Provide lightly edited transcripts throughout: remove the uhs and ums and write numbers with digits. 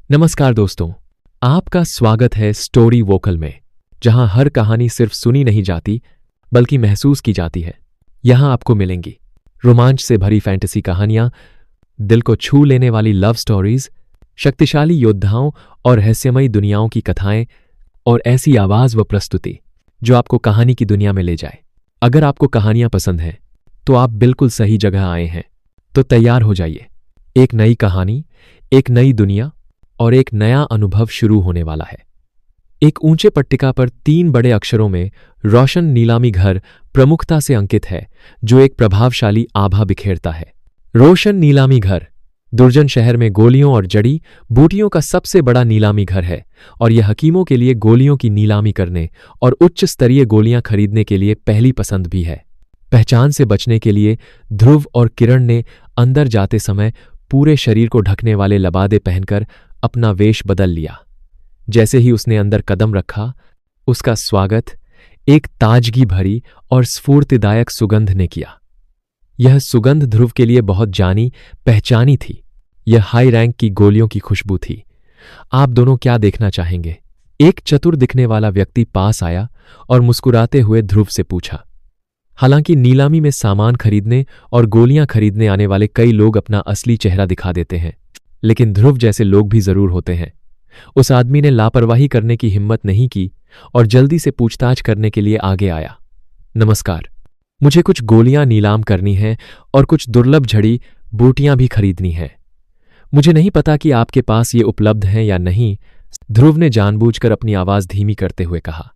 नमस्कार दोस्तों, आपका स्वागत है स्टोरी वोकल में, जहां हर कहानी सिर्फ सुनी नहीं जाती बल्कि महसूस की जाती है। यहां आपको मिलेंगी रोमांच से भरी फैंटेसी कहानियां, दिल को छू लेने वाली लव स्टोरीज, शक्तिशाली योद्धाओं और रहस्यमयी दुनियाओं की कथाएं और ऐसी आवाज व प्रस्तुति जो आपको कहानी की दुनिया में ले जाए। अगर आपको कहानियां पसंद हैं तो आप बिल्कुल सही जगह आए हैं। तो तैयार हो जाइए, एक नई कहानी, एक नई दुनिया और एक नया अनुभव शुरू होने वाला है। एक ऊंचे पट्टिका पर 3 बड़े अक्षरों में रोशन नीलामी घर प्रमुखता से अंकित है, जो एक प्रभावशाली आभा बिखेरता है। रोशन नीलामी घर दुर्जन शहर में गोलियों और जड़ी बूटियों का सबसे बड़ा नीलामी घर है, और यह हकीमों के लिए गोलियों की नीलामी करने और उच्च स्तरीय गोलियां खरीदने के लिए पहली पसंद भी है। पहचान से बचने के लिए ध्रुव और किरण ने अंदर जाते समय पूरे शरीर को ढकने वाले लबादे पहनकर अपना वेश बदल लिया। जैसे ही उसने अंदर कदम रखा, उसका स्वागत एक ताजगी भरी और स्फूर्तिदायक सुगंध ने किया। यह सुगंध ध्रुव के लिए बहुत जानी पहचानी थी। यह हाई रैंक की गोलियों की खुशबू थी। आप दोनों क्या देखना चाहेंगे? एक चतुर दिखने वाला व्यक्ति पास आया और मुस्कुराते हुए ध्रुव से पूछा। हालांकि नीलामी में सामान खरीदने और गोलियां खरीदने आने वाले कई लोग अपना असली चेहरा दिखा देते हैं, लेकिन ध्रुव जैसे लोग भी जरूर होते हैं। उस आदमी ने लापरवाही करने की हिम्मत नहीं की और जल्दी से पूछताछ करने के लिए आगे आया। नमस्कार, मुझे कुछ गोलियां नीलाम करनी हैं और कुछ दुर्लभ झड़ी बूटियां भी खरीदनी हैं। मुझे नहीं पता कि आपके पास ये उपलब्ध हैं या नहीं, ध्रुव ने जानबूझकर अपनी आवाज धीमी करते हुए कहा।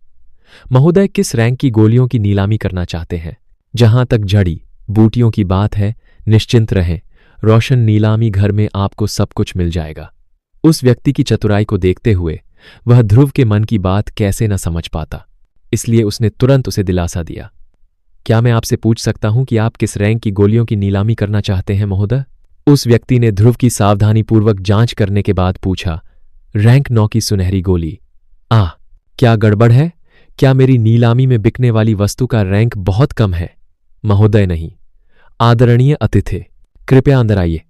महोदय, किस रैंक की गोलियों की नीलामी करना चाहते हैं? जहां तक झड़ी बूटियों की बात है, निश्चिंत रहें, रोशन नीलामी घर में आपको सब कुछ मिल जाएगा। उस व्यक्ति की चतुराई को देखते हुए वह ध्रुव के मन की बात कैसे न समझ पाता, इसलिए उसने तुरंत उसे दिलासा दिया। क्या मैं आपसे पूछ सकता हूं कि आप किस रैंक की गोलियों की नीलामी करना चाहते हैं महोदय? उस व्यक्ति ने ध्रुव की सावधानीपूर्वक जांच करने के बाद पूछा। रैंक 9 की सुनहरी गोली। क्या गड़बड़ है? क्या मेरी नीलामी में बिकने वाली वस्तु का रैंक बहुत कम है? महोदय नहीं, आदरणीय अतिथि, कृपया अंदर आइए।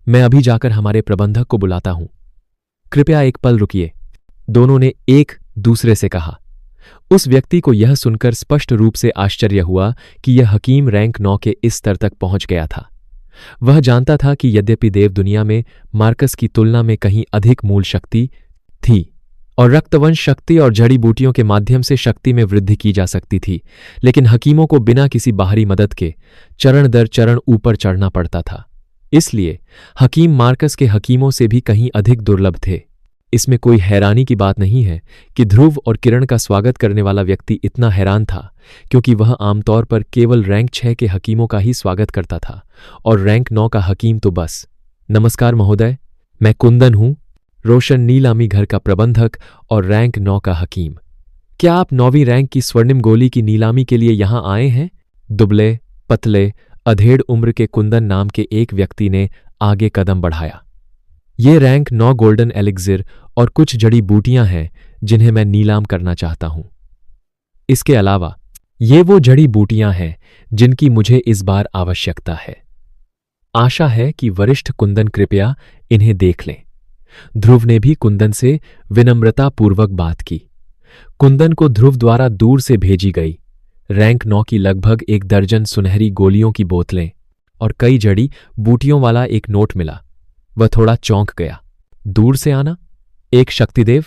मैं अभी जाकर हमारे प्रबंधक को बुलाता हूं। कृपया एक पल रुकिए, दोनों ने एक दूसरे से कहा। उस व्यक्ति को यह सुनकर स्पष्ट रूप से आश्चर्य हुआ कि यह हकीम रैंक 9 के इस स्तर तक पहुंच गया था। वह जानता था कि यद्यपि देव दुनिया में मार्कस की तुलना में कहीं अधिक मूल शक्ति थी और रक्तवंश शक्ति और जड़ी बूटियों के माध्यम से शक्ति में वृद्धि की जा सकती थी, लेकिन हकीमों को बिना किसी बाहरी मदद के चरण दर चरण ऊपर चढ़ना पड़ता था। इसलिए हकीम मार्कस के हकीमों से भी कहीं अधिक दुर्लभ थे। इसमें कोई हैरानी की बात नहीं है कि ध्रुव और किरण का स्वागत करने वाला व्यक्ति इतना हैरान था, क्योंकि वह आमतौर पर केवल रैंक 6 के हकीमों का ही स्वागत करता था और रैंक 9 का हकीम तो बस। नमस्कार महोदय, मैं कुंदन हूं, रोशन नीलामी घर का प्रबंधक और रैंक 9 का हकीम। क्या आप 9वीं रैंक की स्वर्णिम गोली की नीलामी के लिए यहां आए हैं? दुबले पतले अधेड़ उम्र के कुंदन नाम के एक व्यक्ति ने आगे कदम बढ़ाया। ये रैंक 9 गोल्डन एलिक्सिर और कुछ जड़ी बूटियां हैं जिन्हें मैं नीलाम करना चाहता हूं। इसके अलावा ये वो जड़ी बूटियां हैं जिनकी मुझे इस बार आवश्यकता है। आशा है कि वरिष्ठ कुंदन कृपया इन्हें देख लें। ध्रुव ने भी कुंदन से विनम्रतापूर्वक बात की। कुंदन को ध्रुव द्वारा दूर से भेजी गई रैंक 9 की लगभग 1 दर्जन सुनहरी गोलियों की बोतलें और कई जड़ी बूटियों वाला एक नोट मिला। वह थोड़ा चौंक गया। दूर से आना? एक शक्तिदेव?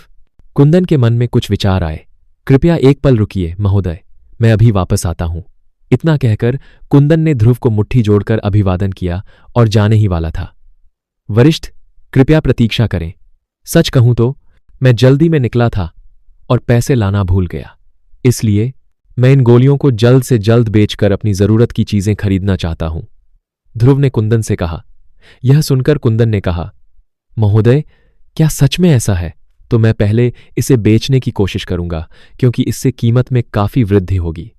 कुंदन के मन में कुछ विचार आए। कृपया एक पल रुकिए महोदय, मैं अभी वापस आता हूं। इतना कहकर कुंदन ने ध्रुव को मुट्ठी जोड़कर अभिवादन किया और जाने ही वाला था। वरिष्ठ, कृपया प्रतीक्षा करें। सच कहूं तो मैं जल्दी में निकला था और पैसे लाना भूल गया, इसलिए मैं इन गोलियों को जल्द से जल्द बेचकर अपनी जरूरत की चीजें खरीदना चाहता हूं, ध्रुव ने कुंदन से कहा। यह सुनकर कुंदन ने कहा, महोदय, क्या सच में ऐसा है? तो मैं पहले इसे बेचने की कोशिश करूंगा, क्योंकि इससे कीमत में काफी वृद्धि होगी।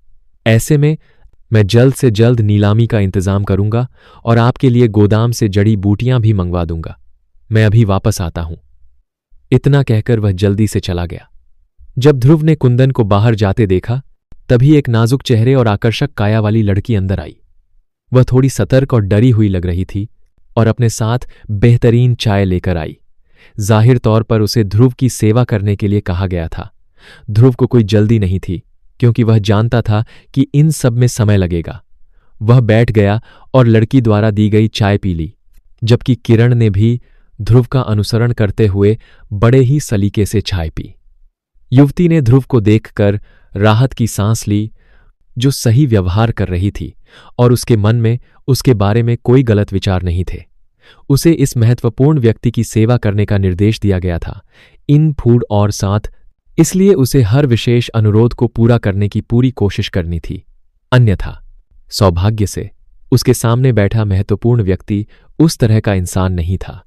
ऐसे में मैं जल्द से जल्द नीलामी का इंतजाम करूंगा और आपके लिए गोदाम से जड़ी बूटियां भी मंगवा दूंगा। मैं अभी वापस आता हूं। इतना कहकर वह जल्दी से चला गया। जब ध्रुव ने कुंदन को बाहर जाते देखा, तभी एक नाजुक चेहरे और आकर्षक काया वाली लड़की अंदर आई। वह थोड़ी सतर्क और डरी हुई लग रही थी और अपने साथ बेहतरीन चाय लेकर आई। जाहिर तौर पर उसे ध्रुव की सेवा करने के लिए कहा गया था। ध्रुव को कोई जल्दी नहीं थी, क्योंकि वह जानता था कि इन सब में समय लगेगा। वह बैठ गया और लड़की द्वारा दी गई चाय पी ली, जबकि किरण ने भी ध्रुव का अनुसरण करते हुए बड़े ही सलीके से चाय पी। युवती ने ध्रुव को देखकर राहत की सांस ली, जो सही व्यवहार कर रही थी और उसके मन में उसके बारे में कोई गलत विचार नहीं थे। उसे इस महत्वपूर्ण व्यक्ति की सेवा करने का निर्देश दिया गया था, इन फूड और साथ, इसलिए उसे हर विशेष अनुरोध को पूरा करने की पूरी कोशिश करनी थी। अन्यथा सौभाग्य से उसके सामने बैठा महत्वपूर्ण व्यक्ति उस तरह का इंसान नहीं था।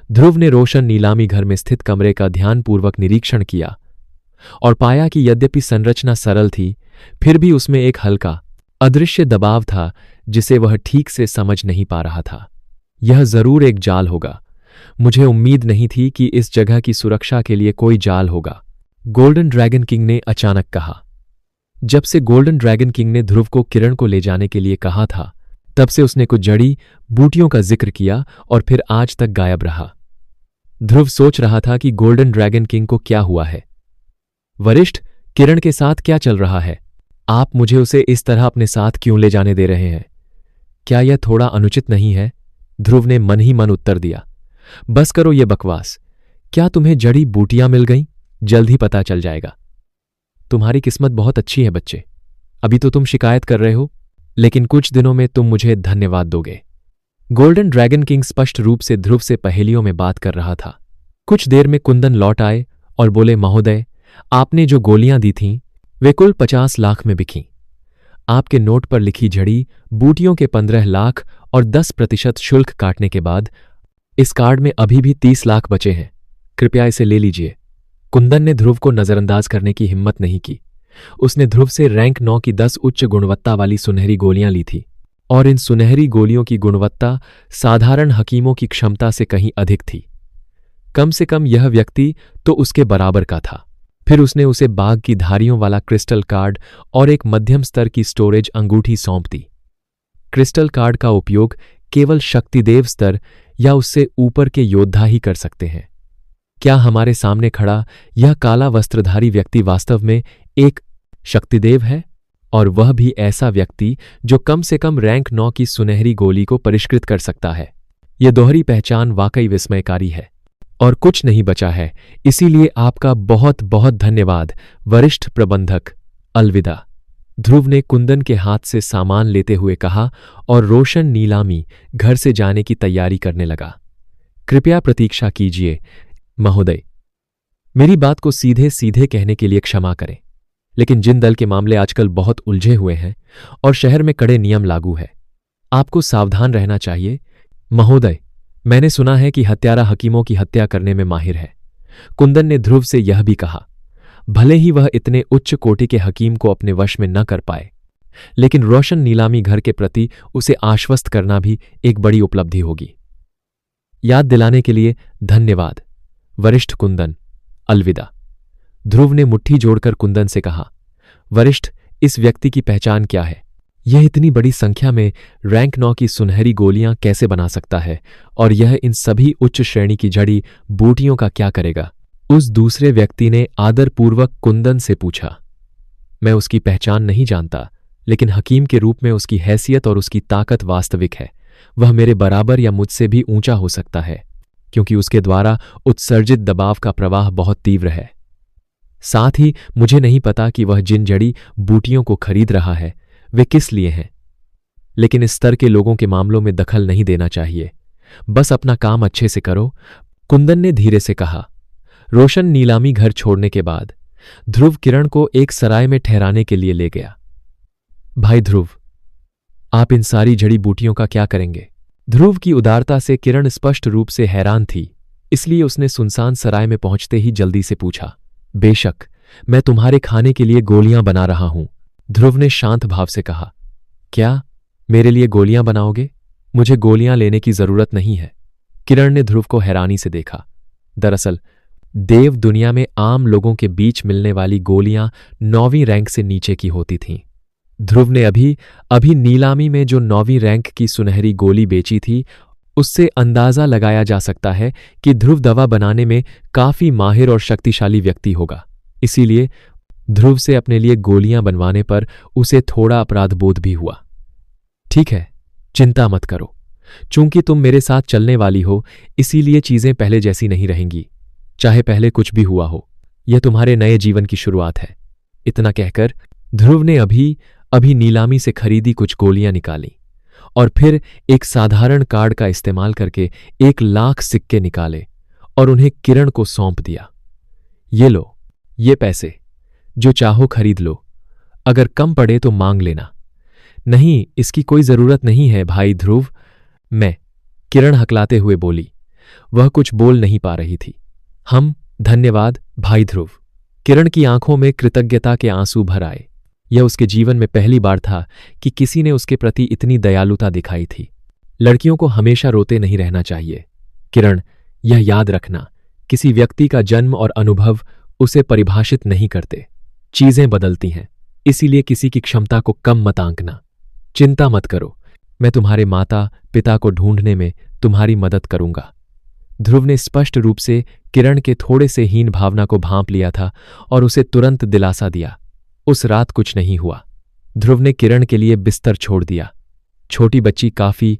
ध्रुव ने रोशन नीलामी घर में स्थित कमरे का ध्यानपूर्वक निरीक्षण किया और पाया कि यद्यपि संरचना सरल थी, फिर भी उसमें एक हल्का अदृश्य दबाव था जिसे वह ठीक से समझ नहीं पा रहा था। यह जरूर एक जाल होगा। मुझे उम्मीद नहीं थी कि इस जगह की सुरक्षा के लिए कोई जाल होगा, गोल्डन ड्रैगन किंग ने अचानक कहा। जब से गोल्डन ड्रैगन किंग ने ध्रुव को किरण को ले जाने के लिए कहा था, तब से उसने कुछ जड़ी बूटियों का जिक्र किया और फिर आज तक गायब रहा। ध्रुव सोच रहा था कि गोल्डन ड्रैगन किंग को क्या हुआ है। वरिष्ठ, किरण के साथ क्या चल रहा है? आप मुझे उसे इस तरह अपने साथ क्यों ले जाने दे रहे हैं? क्या यह थोड़ा अनुचित नहीं है? ध्रुव ने मन ही मन उत्तर दिया। बस करो ये बकवास। क्या तुम्हें जड़ी बूटियां मिल गईं? जल्द ही पता चल जाएगा। तुम्हारी किस्मत बहुत अच्छी है बच्चे। अभी तो तुम शिकायत कर रहे हो, लेकिन कुछ दिनों में तुम मुझे धन्यवाद दोगे। गोल्डन ड्रैगन किंग स्पष्ट रूप से ध्रुव से पहेलियों में बात कर रहा था। कुछ देर में कुंदन लौट आए और बोले, महोदय, आपने जो गोलियां दी थीं वे कुल 50 लाख में बिकीं। आपके नोट पर लिखी जड़ी बूटियों के 15 लाख और 10% शुल्क काटने के बाद इस कार्ड में अभी भी 30 लाख बचे हैं। कृपया इसे ले लीजिए। कुंदन ने ध्रुव को नजरअंदाज करने की हिम्मत नहीं की। उसने ध्रुव से रैंक 9 की 10 उच्च गुणवत्ता वाली सुनहरी गोलियां ली थी, और इन सुनहरी गोलियों की गुणवत्ता साधारण हकीमों की क्षमता से कहीं अधिक थी। कम से कम यह व्यक्ति तो उसके बराबर का था। फिर उसने उसे बाग की धारियों वाला क्रिस्टल कार्ड और एक मध्यम स्तर की स्टोरेज अंगूठी सौंप दी। क्रिस्टल कार्ड का उपयोग केवल शक्तिदेव स्तर या उससे ऊपर के योद्धा ही कर सकते हैं। क्या हमारे सामने खड़ा यह काला वस्त्रधारी व्यक्ति वास्तव में एक शक्तिदेव है? और वह भी ऐसा व्यक्ति जो कम से कम रैंक 9 की सुनहरी गोली को परिष्कृत कर सकता है। यह दोहरी पहचान वाकई विस्मयकारी है। और कुछ नहीं बचा है, इसीलिए आपका बहुत बहुत धन्यवाद वरिष्ठ प्रबंधक। अलविदा। ध्रुव ने कुंदन के हाथ से सामान लेते हुए कहा और रोशन नीलामी घर से जाने की तैयारी करने लगा। कृपया प्रतीक्षा कीजिए महोदय। मेरी बात को सीधे सीधे कहने के लिए क्षमा करें, लेकिन जिन दल के मामले आजकल बहुत उलझे हुए हैं और शहर में कड़े नियम लागू है, आपको सावधान रहना चाहिए। महोदय, मैंने सुना है कि हत्यारा हकीमों की हत्या करने में माहिर है। कुंदन ने ध्रुव से यह भी कहा। भले ही वह इतने उच्च कोटि के हकीम को अपने वश में न कर पाए, लेकिन रोशन नीलामी घर के प्रति उसे आश्वस्त करना भी एक बड़ी उपलब्धि होगी। याद दिलाने के लिए धन्यवाद वरिष्ठ कुंदन। अलविदा। ध्रुव ने मुट्ठी जोड़कर कुंदन से कहा, वरिष्ठ, इस व्यक्ति की पहचान क्या है? यह इतनी बड़ी संख्या में रैंक 9 की सुनहरी गोलियां कैसे बना सकता है? और यह इन सभी उच्च श्रेणी की जड़ी बूटियों का क्या करेगा? उस दूसरे व्यक्ति ने आदरपूर्वक कुंदन से पूछा। मैं उसकी पहचान नहीं जानता, लेकिन हकीम के रूप में उसकी हैसियत और उसकी ताकत वास्तविक है। वह मेरे बराबर या मुझसे भी ऊंचा हो सकता है, क्योंकि उसके द्वारा उत्सर्जित दबाव का प्रवाह बहुत तीव्र है। साथ ही मुझे नहीं पता कि वह जिन जड़ी बूटियों को खरीद रहा है वे किस लिए हैं, लेकिन इस स्तर के लोगों के मामलों में दखल नहीं देना चाहिए। बस अपना काम अच्छे से करो, कुंदन ने धीरे से कहा। रोशन नीलामी घर छोड़ने के बाद ध्रुव किरण को एक सराय में ठहराने के लिए ले गया। भाई ध्रुव, आप इन सारी जड़ी बूटियों का क्या करेंगे? ध्रुव की उदारता से किरण स्पष्ट रूप से हैरान थी, इसलिए उसने सुनसान सराय में पहुंचते ही जल्दी से पूछा। बेशक, मैं तुम्हारे खाने के लिए गोलियां बना रहा हूं, ध्रुव ने शांत भाव से कहा। क्या मेरे लिए गोलियां बनाओगे? मुझे गोलियां लेने की जरूरत नहीं है। किरण ने ध्रुव को हैरानी से देखा। दरअसल देव दुनिया में आम लोगों के बीच मिलने वाली गोलियां 9वीं रैंक से नीचे की होती थीं। ध्रुव ने अभी नीलामी में जो 9वीं रैंक की सुनहरी गोली बेची थी, उससे अंदाजा लगाया जा सकता है कि ध्रुव दवा बनाने में काफी माहिर और शक्तिशाली व्यक्ति होगा। इसीलिए ध्रुव से अपने लिए गोलियां बनवाने पर उसे थोड़ा अपराध बोध भी हुआ। ठीक है, चिंता मत करो, चूंकि तुम मेरे साथ चलने वाली हो इसीलिए चीजें पहले जैसी नहीं रहेंगी, चाहे पहले कुछ भी हुआ हो। यह तुम्हारे नए जीवन की शुरुआत है। इतना कहकर ध्रुव ने अभी नीलामी से खरीदी कुछ गोलियां निकाली और फिर एक साधारण कार्ड का इस्तेमाल करके 1,00,000 सिक्के निकाले और उन्हें किरण को सौंप दिया। ये लो, ये पैसे, जो चाहो खरीद लो, अगर कम पड़े तो मांग लेना। नहीं, इसकी कोई जरूरत नहीं है भाई ध्रुव, किरण हकलाते हुए बोली। वह कुछ बोल नहीं पा रही थी। धन्यवाद भाई ध्रुव। किरण की आंखों में कृतज्ञता के आंसू भर आए। यह उसके जीवन में पहली बार था कि किसी ने उसके प्रति इतनी दयालुता दिखाई थी। लड़कियों को हमेशा रोते नहीं रहना चाहिए किरण, यह याद रखना, किसी व्यक्ति का जन्म और अनुभव उसे परिभाषित नहीं करते। चीजें बदलती हैं, इसीलिए किसी की क्षमता को कम मत आंकना। चिंता मत करो, मैं तुम्हारे माता पिता को ढूंढने में तुम्हारी मदद करूंगा। ध्रुव ने स्पष्ट रूप से किरण के थोड़े से हीन भावना को भांप लिया था और उसे तुरंत दिलासा दिया। उस रात कुछ नहीं हुआ। ध्रुव ने किरण के लिए बिस्तर छोड़ दिया। छोटी बच्ची काफी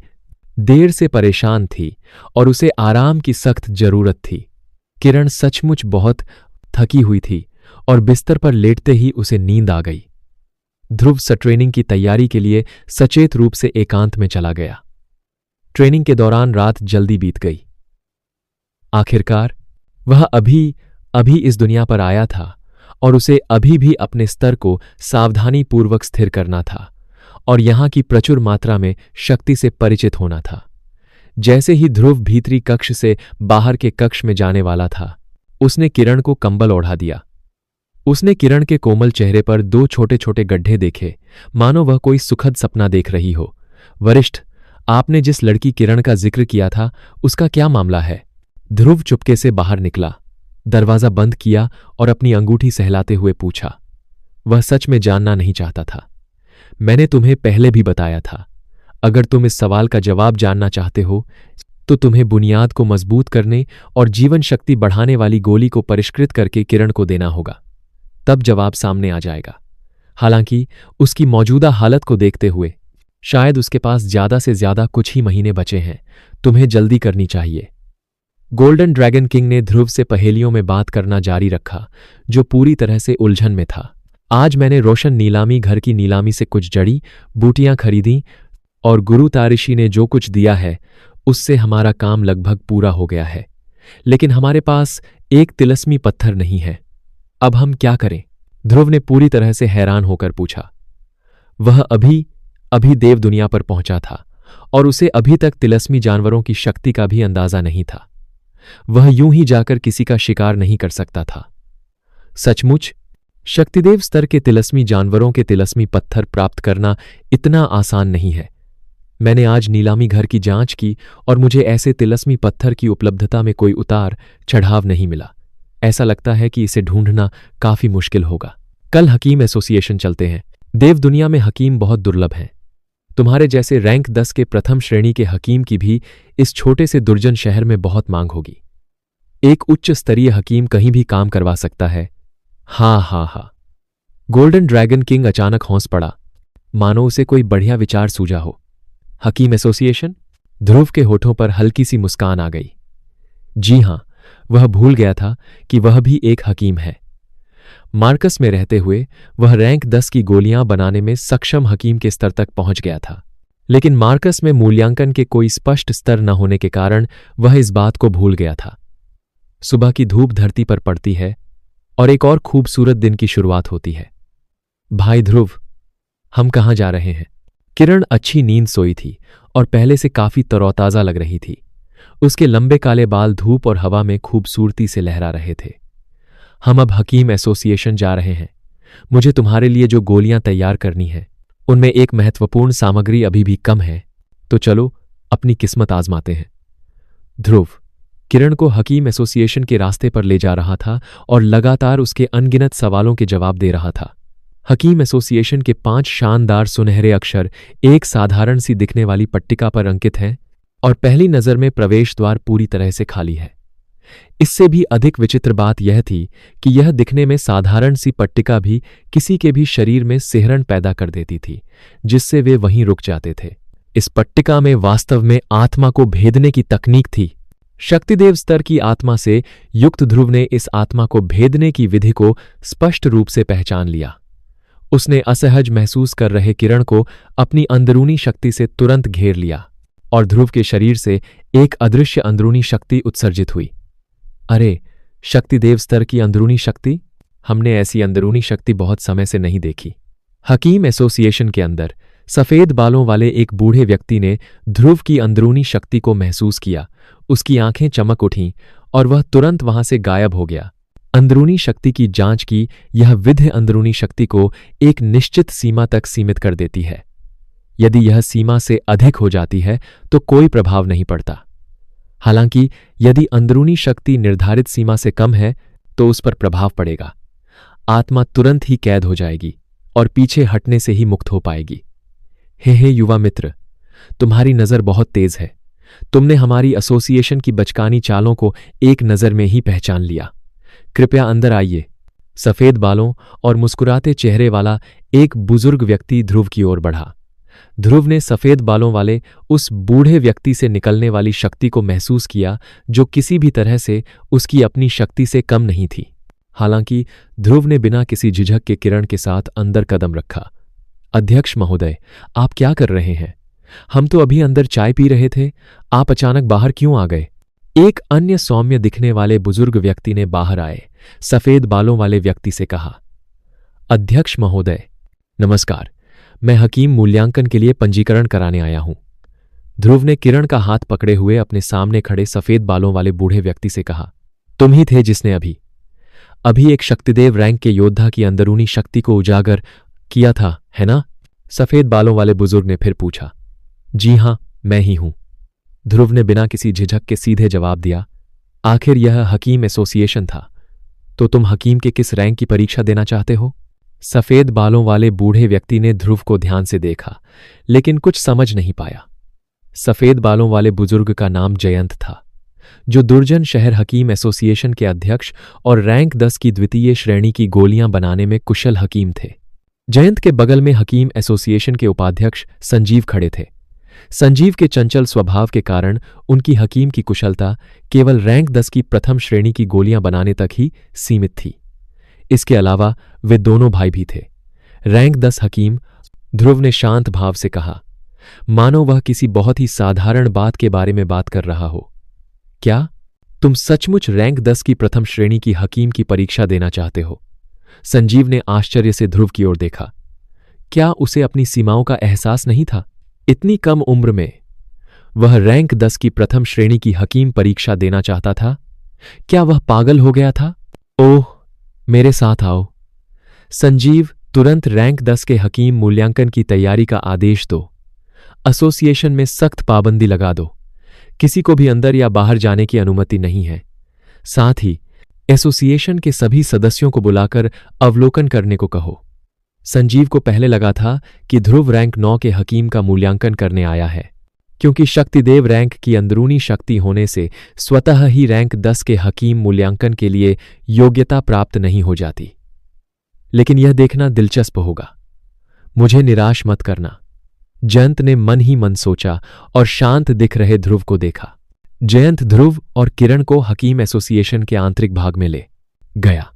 देर से परेशान थी और उसे आराम की सख्त जरूरत थी। किरण सचमुच बहुत थकी हुई थी और बिस्तर पर लेटते ही उसे नींद आ गई। ध्रुव ट्रेनिंग की तैयारी के लिए सचेत रूप से एकांत में चला गया। ट्रेनिंग के दौरान रात जल्दी बीत गई। आखिरकार वह अभी इस दुनिया पर आया था और उसे अभी भी अपने स्तर को सावधानीपूर्वक स्थिर करना था और यहां की प्रचुर मात्रा में शक्ति से परिचित होना था। जैसे ही ध्रुव भीतरी कक्ष से बाहर के कक्ष में जाने वाला था, उसने किरण को कंबल ओढ़ा दिया। उसने किरण के कोमल चेहरे पर 2 छोटे छोटे गड्ढे देखे, मानो वह कोई सुखद सपना देख रही हो। वरिष्ठ, आपने जिस लड़की किरण का जिक्र किया था उसका क्या मामला है? ध्रुव चुपके से बाहर निकला, दरवाजा बंद किया और अपनी अंगूठी सहलाते हुए पूछा। वह सच में जानना नहीं चाहता था। मैंने तुम्हें पहले भी बताया था, अगर तुम इस सवाल का जवाब जानना चाहते हो तो तुम्हें बुनियाद को मजबूत करने और जीवन शक्ति बढ़ाने वाली गोली को परिष्कृत करके किरण को देना होगा, तब जवाब सामने आ जाएगा। हालांकि उसकी मौजूदा हालत को देखते हुए शायद उसके पास ज्यादा से ज्यादा कुछ ही महीने बचे हैं। तुम्हें जल्दी करनी चाहिए। गोल्डन ड्रैगन किंग ने ध्रुव से पहेलियों में बात करना जारी रखा, जो पूरी तरह से उलझन में था। आज मैंने रोशन नीलामी घर की नीलामी से कुछ जड़ी बूटियां खरीदी और गुरु तारिशी ने जो कुछ दिया है उससे हमारा काम लगभग पूरा हो गया है, लेकिन हमारे पास एक तिलस्मी पत्थर नहीं है। अब हम क्या करें? ध्रुव ने पूरी तरह से हैरान होकर पूछा। वह अभी देव दुनिया पर पहुंचा था और उसे अभी तक तिलस्मी जानवरों की शक्ति का भी अंदाजा नहीं था। वह यूं ही जाकर किसी का शिकार नहीं कर सकता था। सचमुच शक्तिदेव स्तर के तिलस्मी जानवरों के तिलस्मी पत्थर प्राप्त करना इतना आसान नहीं है। मैंने आज नीलामी घर की जांच की और मुझे ऐसे तिलस्मी पत्थर की उपलब्धता में कोई उतार चढ़ाव नहीं मिला। ऐसा लगता है कि इसे ढूंढना काफी मुश्किल होगा। कल हकीम एसोसिएशन चलते हैं। देव दुनिया में हकीम बहुत दुर्लभ हैं। तुम्हारे जैसे रैंक 10 के प्रथम श्रेणी के हकीम की भी इस छोटे से दुर्जन शहर में बहुत मांग होगी। एक उच्च स्तरीय हकीम कहीं भी काम करवा सकता है। हाँ। गोल्डन ड्रैगन किंग अचानक हौंस पड़ा, मानो उसे कोई बढ़िया विचार सूझा हो। हकीम एसोसिएशन? ध्रुव के होठों पर हल्की सी मुस्कान आ गई। जी हां, वह भूल गया था कि वह भी एक हकीम है। मार्कस में रहते हुए वह रैंक 10 की गोलियां बनाने में सक्षम हकीम के स्तर तक पहुंच गया था, लेकिन मार्कस में मूल्यांकन के कोई स्पष्ट स्तर न होने के कारण वह इस बात को भूल गया था। सुबह की धूप धरती पर पड़ती है और एक और खूबसूरत दिन की शुरुआत होती है। भाई ध्रुव, हम कहाँ जा रहे हैं? किरण अच्छी नींद सोई थी और पहले से काफी तरोताजा लग रही थी। उसके लंबे काले बाल धूप और हवा में खूबसूरती से लहरा रहे थे। हम अब हकीम एसोसिएशन जा रहे हैं। मुझे तुम्हारे लिए जो गोलियां तैयार करनी है उनमें एक महत्वपूर्ण सामग्री अभी भी कम है, तो चलो अपनी किस्मत आजमाते हैं। ध्रुव किरण को हकीम एसोसिएशन के रास्ते पर ले जा रहा था और लगातार उसके अनगिनत सवालों के जवाब दे रहा था। हकीम एसोसिएशन के 5 शानदार सुनहरे अक्षर एक साधारण सी दिखने वाली पट्टिका पर अंकित हैं और पहली नजर में प्रवेश द्वार पूरी तरह से खाली है। इससे भी अधिक विचित्र बात यह थी कि यह दिखने में साधारण सी पट्टिका भी किसी के भी शरीर में सिहरन पैदा कर देती थी, जिससे वे वहीं रुक जाते थे। इस पट्टिका में वास्तव में आत्मा को भेदने की तकनीक थी। शक्तिदेव स्तर की आत्मा से युक्त ध्रुव ने इस आत्मा को भेदने की विधि को स्पष्ट रूप से पहचान लिया। उसने असहज महसूस कर रहे किरण को अपनी अंदरूनी शक्ति से तुरंत घेर लिया और ध्रुव के शरीर से एक अदृश्य अंदरूनी शक्ति उत्सर्जित हुई। अरे, शक्तिदेव स्तर की अंदरूनी शक्ति! हमने ऐसी अंदरूनी शक्ति बहुत समय से नहीं देखी। हकीम एसोसिएशन के अंदर सफेद बालों वाले एक बूढ़े व्यक्ति ने ध्रुव की अंदरूनी शक्ति को महसूस किया। उसकी आंखें चमक उठीं और वह तुरंत वहां से गायब हो गया। अंदरूनी शक्ति की जांच की यह विधि अंदरूनी शक्ति को एक निश्चित सीमा तक सीमित कर देती है। यदि यह सीमा से अधिक हो जाती है तो कोई प्रभाव नहीं पड़ता। हालांकि यदि अंदरूनी शक्ति निर्धारित सीमा से कम है तो उस पर प्रभाव पड़ेगा। आत्मा तुरंत ही कैद हो जाएगी और पीछे हटने से ही मुक्त हो पाएगी। हे युवा मित्र, तुम्हारी नजर बहुत तेज है। तुमने हमारी एसोसिएशन की बचकानी चालों को एक नजर में ही पहचान लिया। कृपया अंदर आइए। सफेद बालों और मुस्कुराते चेहरे वाला एक बुजुर्ग व्यक्ति ध्रुव की ओर बढ़ा। ध्रुव ने सफेद बालों वाले उस बूढ़े व्यक्ति से निकलने वाली शक्ति को महसूस किया, जो किसी भी तरह से उसकी अपनी शक्ति से कम नहीं थी। हालांकि ध्रुव ने बिना किसी झिझक के किरण के साथ अंदर कदम रखा। अध्यक्ष महोदय, आप क्या कर रहे हैं? हम तो अभी अंदर चाय पी रहे थे। आप अचानक बाहर क्यों आ गए? एक अन्य सौम्य दिखने वाले बुजुर्ग व्यक्ति ने बाहर आए सफेद बालों वाले व्यक्ति से कहा। अध्यक्ष महोदय, नमस्कार। मैं हकीम मूल्यांकन के लिए पंजीकरण कराने आया हूं। ध्रुव ने किरण का हाथ पकड़े हुए अपने सामने खड़े सफेद बालों वाले बूढ़े व्यक्ति से कहा। तुम ही थे जिसने अभी एक शक्तिदेव रैंक के योद्धा की अंदरूनी शक्ति को उजागर किया था, है ना? सफेद बालों वाले बुजुर्ग ने फिर पूछा। जी हां, मैं ही हूं। ध्रुव ने बिना किसी झिझक के सीधे जवाब दिया। आखिर यह हकीम एसोसिएशन था, तो तुम हकीम के किस रैंक की परीक्षा देना चाहते हो? सफेद बालों वाले बूढ़े व्यक्ति ने ध्रुव को ध्यान से देखा, लेकिन कुछ समझ नहीं पाया। सफेद बालों वाले बुजुर्ग का नाम जयंत था, जो दुर्जन शहर हकीम एसोसिएशन के अध्यक्ष और रैंक 10 की द्वितीय श्रेणी की गोलियां बनाने में कुशल हकीम थे। जयंत के बगल में हकीम एसोसिएशन के उपाध्यक्ष संजीव खड़े थे। संजीव के चंचल स्वभाव के कारण उनकी हकीम की कुशलता केवल रैंक 10 की प्रथम श्रेणी की गोलियां बनाने तक ही सीमित थी। इसके अलावा वे दोनों भाई भी थे। रैंक 10 हकीम, ध्रुव ने शांत भाव से कहा, मानो वह किसी बहुत ही साधारण बात के बारे में बात कर रहा हो। क्या तुम सचमुच रैंक 10 की प्रथम श्रेणी की हकीम की परीक्षा देना चाहते हो? संजीव ने आश्चर्य से ध्रुव की ओर देखा। क्या उसे अपनी सीमाओं का एहसास नहीं था? इतनी कम उम्र में वह रैंक 10 की प्रथम श्रेणी की हकीम परीक्षा देना चाहता था? क्या वह पागल हो गया था? ओह, मेरे साथ आओ। संजीव, तुरंत रैंक 10 के हकीम मूल्यांकन की तैयारी का आदेश दो। एसोसिएशन में सख्त पाबंदी लगा दो। किसी को भी अंदर या बाहर जाने की अनुमति नहीं है। साथ ही एसोसिएशन के सभी सदस्यों को बुलाकर अवलोकन करने को कहो। संजीव को पहले लगा था कि ध्रुव रैंक 9 के हकीम का मूल्यांकन करने आया है, क्योंकि शक्तिदेव रैंक की अंदरूनी शक्ति होने से स्वतः ही रैंक 10 के हकीम मूल्यांकन के लिए योग्यता प्राप्त नहीं हो जाती। लेकिन यह देखना दिलचस्प होगा। मुझे निराश मत करना। जयंत ने मन ही मन सोचा और शांत दिख रहे ध्रुव को देखा। जयंत ध्रुव और किरण को हकीम एसोसिएशन के आंतरिक भाग में ले गया।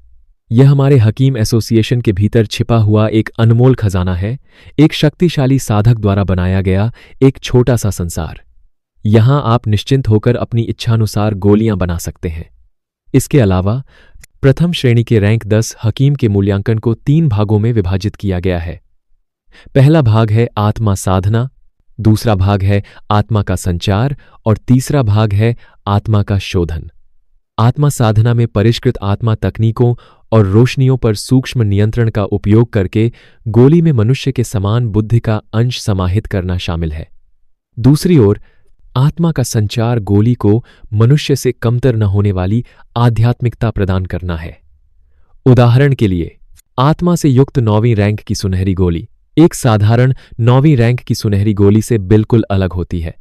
यह हमारे हकीम एसोसिएशन के भीतर छिपा हुआ एक अनमोल खजाना है, एक शक्तिशाली साधक द्वारा बनाया गया एक छोटा सा संसार। यहां आप निश्चिंत होकर अपनी इच्छानुसार गोलियां बना सकते हैं। इसके अलावा प्रथम श्रेणी के रैंक 10 हकीम के मूल्यांकन को 3 भागों में विभाजित किया गया है। पहला भाग है आत्मा साधना, दूसरा भाग है आत्मा का संचार और तीसरा भाग है आत्मा का शोधन। आत्मा साधना में परिष्कृत आत्मा तकनीकों और रोशनियों पर सूक्ष्म नियंत्रण का उपयोग करके गोली में मनुष्य के समान बुद्धि का अंश समाहित करना शामिल है। दूसरी ओर आत्मा का संचार गोली को मनुष्य से कमतर न होने वाली आध्यात्मिकता प्रदान करना है। उदाहरण के लिए, आत्मा से युक्त 9वीं रैंक की सुनहरी गोली एक साधारण 9वीं रैंक की सुनहरी गोली से बिल्कुल अलग होती है।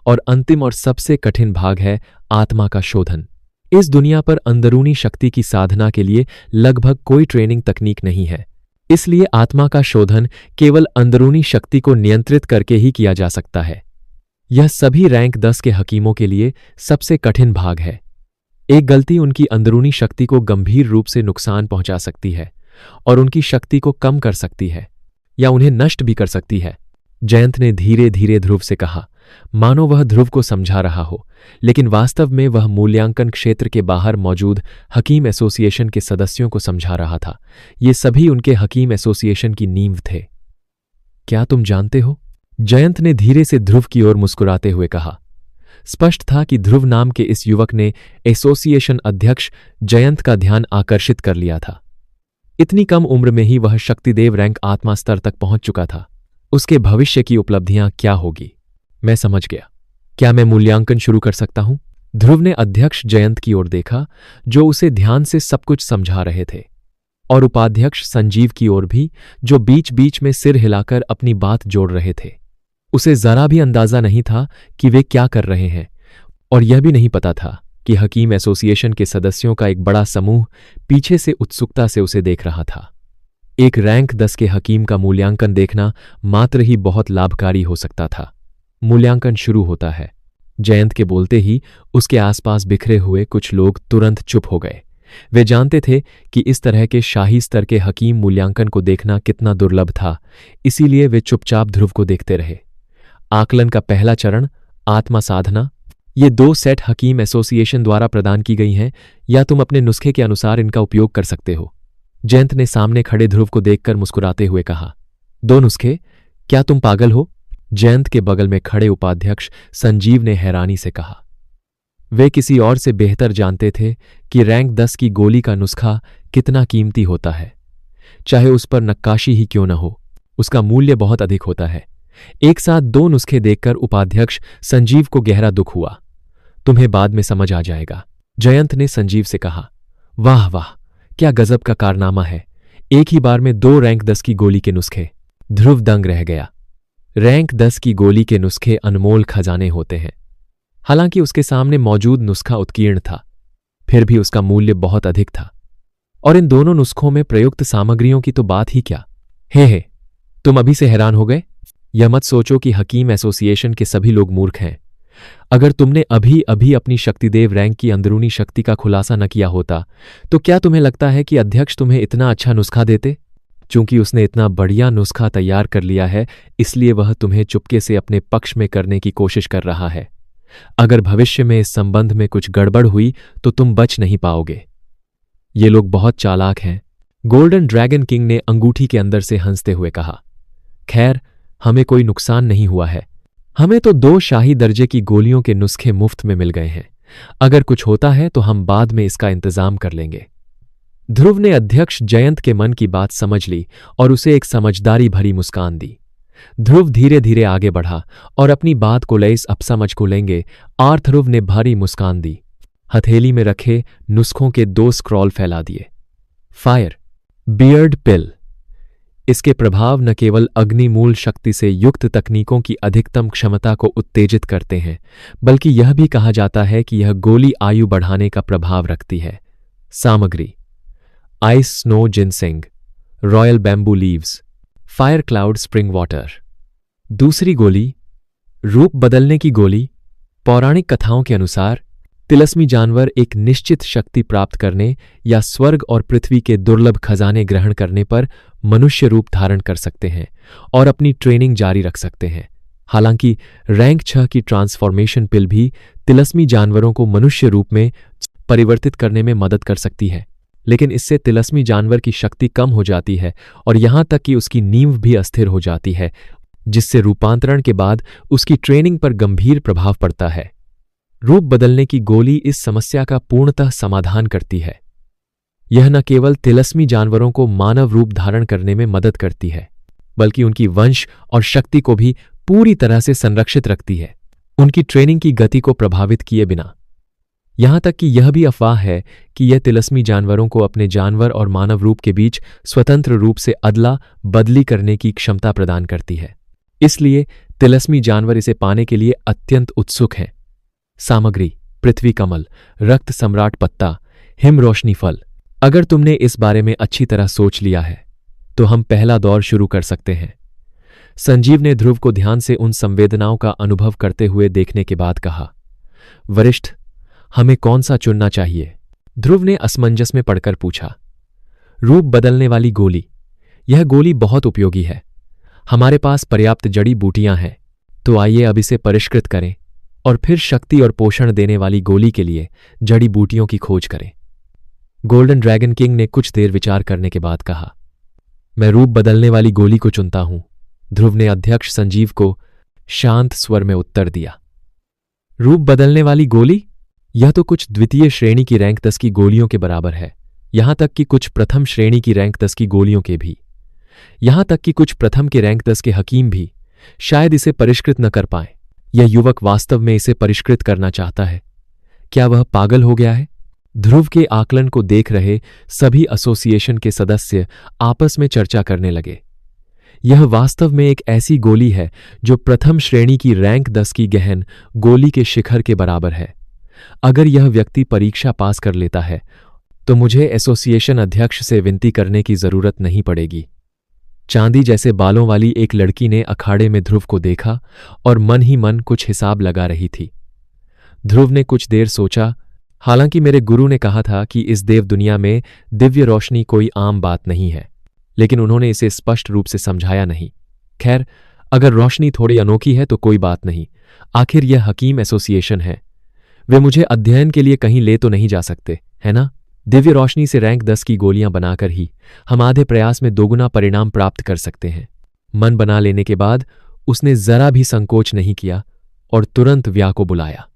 और अंतिम और सबसे कठिन भाग है आत्मा का शोधन। इस दुनिया पर अंदरूनी शक्ति की साधना के लिए लगभग कोई ट्रेनिंग तकनीक नहीं है, इसलिए आत्मा का शोधन केवल अंदरूनी शक्ति को नियंत्रित करके ही किया जा सकता है। यह सभी रैंक 10 के हकीमों के लिए सबसे कठिन भाग है। एक गलती उनकी अंदरूनी शक्ति को गंभीर रूप से नुकसान पहुंचा सकती है और उनकी शक्ति को कम कर सकती है या उन्हें नष्ट भी कर सकती है। जयंत ने धीरे धीरे ध्रुव से कहा, मानो वह ध्रुव को समझा रहा हो, लेकिन वास्तव में वह मूल्यांकन क्षेत्र के बाहर मौजूद हकीम एसोसिएशन के सदस्यों को समझा रहा था। ये सभी उनके हकीम एसोसिएशन की नींव थे। क्या तुम जानते हो? जयंत ने धीरे से ध्रुव की ओर मुस्कुराते हुए कहा। स्पष्ट था कि ध्रुव नाम के इस युवक ने एसोसिएशन अध्यक्ष जयंत का ध्यान आकर्षित कर लिया था। इतनी कम उम्र में ही वह शक्तिदेव रैंक आत्मा स्तर तक पहुंच चुका था। उसके भविष्य की उपलब्धियां क्या होगी? मैं समझ गया। क्या मैं मूल्यांकन शुरू कर सकता हूं? ध्रुव ने अध्यक्ष जयंत की ओर देखा, जो उसे ध्यान से सब कुछ समझा रहे थे, और उपाध्यक्ष संजीव की ओर भी, जो बीच बीच में सिर हिलाकर अपनी बात जोड़ रहे थे। उसे जरा भी अंदाजा नहीं था कि वे क्या कर रहे हैं, और यह भी नहीं पता था कि हकीम एसोसिएशन के सदस्यों का एक बड़ा समूह पीछे से उत्सुकता से उसे देख रहा था। एक रैंक 10 के हकीम का मूल्यांकन देखना मात्र ही बहुत लाभकारी हो सकता था। मूल्यांकन शुरू होता है। जयंत के बोलते ही उसके आसपास बिखरे हुए कुछ लोग तुरंत चुप हो गए। वे जानते थे कि इस तरह के शाही स्तर के हकीम मूल्यांकन को देखना कितना दुर्लभ था, इसीलिए वे चुपचाप ध्रुव को देखते रहे। आकलन का पहला चरण, आत्मा साधना। ये 2 सेट हकीम एसोसिएशन द्वारा प्रदान की गई हैं, या तुम अपने नुस्खे के अनुसार इनका उपयोग कर सकते हो। जयंत ने सामने खड़े ध्रुव को देखकर मुस्कुराते हुए कहा। 2 नुस्खे? क्या तुम पागल हो? जयंत के बगल में खड़े उपाध्यक्ष संजीव ने हैरानी से कहा। वे किसी और से बेहतर जानते थे कि रैंक 10 की गोली का नुस्खा कितना कीमती होता है। चाहे उस पर नक्काशी ही क्यों न हो, उसका मूल्य बहुत अधिक होता है। एक साथ 2 नुस्खे देखकर उपाध्यक्ष संजीव को गहरा दुख हुआ। तुम्हें बाद में समझ आ जाएगा, जयंत ने संजीव से कहा। वाह वाह, क्या गजब का कारनामा है। एक ही बार में 2 रैंक 10 की गोली के नुस्खे। ध्रुव दंग रह गया। रैंक 10 की गोली के नुस्खे अनमोल खजाने होते हैं। हालांकि उसके सामने मौजूद नुस्खा उत्कीर्ण था, फिर भी उसका मूल्य बहुत अधिक था। और इन दोनों नुस्खों में प्रयुक्त सामग्रियों की तो बात ही क्या। हे, तुम अभी से हैरान हो गए? यह मत सोचो कि हकीम एसोसिएशन के सभी लोग मूर्ख हैं। अगर तुमने अभी अभी अपनी शक्तिदेव रैंक की अंदरूनी शक्ति का खुलासा न किया होता, तो क्या तुम्हें लगता है कि अध्यक्ष तुम्हें इतना अच्छा नुस्खा देते? चूंकि उसने इतना बढ़िया नुस्खा तैयार कर लिया है, इसलिए वह तुम्हें चुपके से अपने पक्ष में करने की कोशिश कर रहा है। अगर भविष्य में इस संबंध में कुछ गड़बड़ हुई तो तुम बच नहीं पाओगे। ये लोग बहुत चालाक हैं, गोल्डन ड्रैगन किंग ने अंगूठी के अंदर से हंसते हुए कहा। खैर, हमें कोई नुकसान नहीं हुआ है। हमें तो 2 शाही दर्जे की गोलियों के नुस्खे मुफ्त में मिल गए हैं। अगर कुछ होता है तो हम बाद में इसका इंतजाम कर लेंगे। ध्रुव ने अध्यक्ष जयंत के मन की बात समझ ली और उसे एक समझदारी भरी मुस्कान दी। ध्रुव धीरे धीरे आगे बढ़ा और अपनी बात को लइस अब समझ को लेंगे। ध्रुव ने भारी मुस्कान दी, हथेली में रखे नुस्खों के 2 स्क्रॉल फैला दिए। फायर बियर्ड पिल। इसके प्रभाव न केवल अग्निमूल शक्ति से युक्त तकनीकों की अधिकतम क्षमता को उत्तेजित करते हैं, बल्कि यह भी कहा जाता है कि यह गोली आयु बढ़ाने का प्रभाव रखती है। सामग्री: ice snow ginseng, royal bamboo leaves, fire cloud spring water. दूसरी गोली: रूप बदलने की गोली। पौराणिक कथाओं के अनुसार तिलस्मी जानवर एक निश्चित शक्ति प्राप्त करने या स्वर्ग और पृथ्वी के दुर्लभ खजाने ग्रहण करने पर मनुष्य रूप धारण कर सकते हैं और अपनी ट्रेनिंग जारी रख सकते हैं। हालांकि रैंक 6 की ट्रांसफॉर्मेशन पिल भी तिलस्मी जानवरों को मनुष्य रूप में परिवर्तित करने में मदद कर सकती है, लेकिन इससे तिलस्मी जानवर की शक्ति कम हो जाती है और यहां तक कि उसकी नींव भी अस्थिर हो जाती है, जिससे रूपांतरण के बाद उसकी ट्रेनिंग पर गंभीर प्रभाव पड़ता है। रूप बदलने की गोली इस समस्या का पूर्णतः समाधान करती है। यह न केवल तिलस्मी जानवरों को मानव रूप धारण करने में मदद करती है, बल्कि उनकी वंश और शक्ति को भी पूरी तरह से संरक्षित रखती है, उनकी ट्रेनिंग की गति को प्रभावित किए बिना। यहां तक कि यह भी अफवाह है कि यह तिलस्मी जानवरों को अपने जानवर और मानव रूप के बीच स्वतंत्र रूप से अदला बदली करने की क्षमता प्रदान करती है। इसलिए तिलस्मी जानवर इसे पाने के लिए अत्यंत उत्सुक हैं। सामग्री: पृथ्वी कमल, रक्त सम्राट पत्ता, हिम रोशनी फल। अगर तुमने इस बारे में अच्छी तरह सोच लिया है तो हम पहला दौर शुरू कर सकते हैं। संजीव ने ध्रुव को ध्यान से उन संवेदनाओं का अनुभव करते हुए देखने के बाद कहा, वरिष्ठ, हमें कौन सा चुनना चाहिए? ध्रुव ने असमंजस में पड़कर पूछा। रूप बदलने वाली गोली। यह गोली बहुत उपयोगी है। हमारे पास पर्याप्त जड़ी बूटियां हैं, तो आइए अब इसे परिष्कृत करें और फिर शक्ति और पोषण देने वाली गोली के लिए जड़ी बूटियों की खोज करें। गोल्डन ड्रैगन किंग ने कुछ देर विचार करने के बाद कहा, मैं रूप बदलने वाली गोली को चुनता हूं। ध्रुव ने अध्यक्ष संजीव को शांत स्वर में उत्तर दिया। रूप बदलने वाली गोली? यह तो कुछ द्वितीय श्रेणी की रैंक 10 की गोलियों के बराबर है, यहां तक कि कुछ प्रथम श्रेणी की रैंक 10 की गोलियों के भी। यहां तक कि कुछ प्रथम के रैंक 10 के हकीम भी शायद इसे परिष्कृत न कर पाए। यह युवक वास्तव में इसे परिष्कृत करना चाहता है। क्या वह पागल हो गया है? ध्रुव के आकलन को देख रहे सभी एसोसिएशन के सदस्य आपस में चर्चा करने लगे। यह वास्तव में एक ऐसी गोली है जो प्रथम श्रेणी की रैंक 10 की गहन गोली के शिखर के बराबर है। अगर यह व्यक्ति परीक्षा पास कर लेता है तो मुझे एसोसिएशन अध्यक्ष से विनती करने की जरूरत नहीं पड़ेगी। चांदी जैसे बालों वाली एक लड़की ने अखाड़े में ध्रुव को देखा और मन ही मन कुछ हिसाब लगा रही थी। ध्रुव ने कुछ देर सोचा। हालांकि मेरे गुरु ने कहा था कि इस देव दुनिया में दिव्य रोशनी कोई आम बात नहीं है, लेकिन उन्होंने इसे स्पष्ट रूप से समझाया नहीं। खैर, अगर रोशनी थोड़ी अनोखी है तो कोई बात नहीं। आखिर यह हकीम एसोसिएशन है। वे मुझे अध्ययन के लिए कहीं ले तो नहीं जा सकते, है ना? दिव्य रोशनी से रैंक 10 की गोलियां बनाकर ही हम आधे प्रयास में दोगुना परिणाम प्राप्त कर सकते हैं। मन बना लेने के बाद उसने जरा भी संकोच नहीं किया और तुरंत व्या को बुलाया।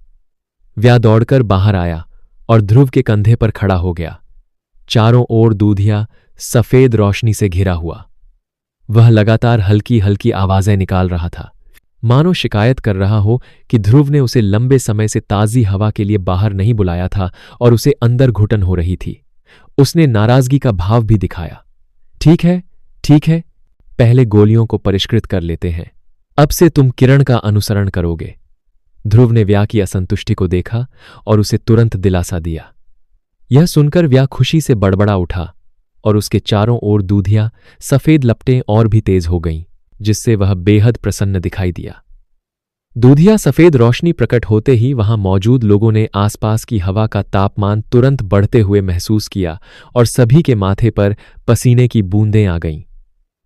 व्या दौड़कर बाहर आया और ध्रुव के कंधे पर खड़ा हो गया। चारों ओर दूधिया सफेद रोशनी से घिरा हुआ। वह लगातार हल्की हल्की आवाजें निकाल रहा था, मानो शिकायत कर रहा हो कि ध्रुव ने उसे लंबे समय से ताजी हवा के लिए बाहर नहीं बुलाया था और उसे अंदर घुटन हो रही थी। उसने नाराजगी का भाव भी दिखाया। ठीक है, पहले गोलियों को परिष्कृत कर लेते हैं। अब से तुम किरण का अनुसरण करोगे। ध्रुव ने व्या की असंतुष्टि को देखा और उसे तुरंत दिलासा दिया। यह सुनकर व्या खुशी से बड़बड़ा उठा और उसके चारों ओर दूधिया सफेद लपटें और भी तेज हो गईं, जिससे वह बेहद प्रसन्न दिखाई दिया। दूधिया सफेद रोशनी प्रकट होते ही वहां मौजूद लोगों ने आसपास की हवा का तापमान तुरंत बढ़ते हुए महसूस किया और सभी के माथे पर पसीने की बूंदें आ गईं।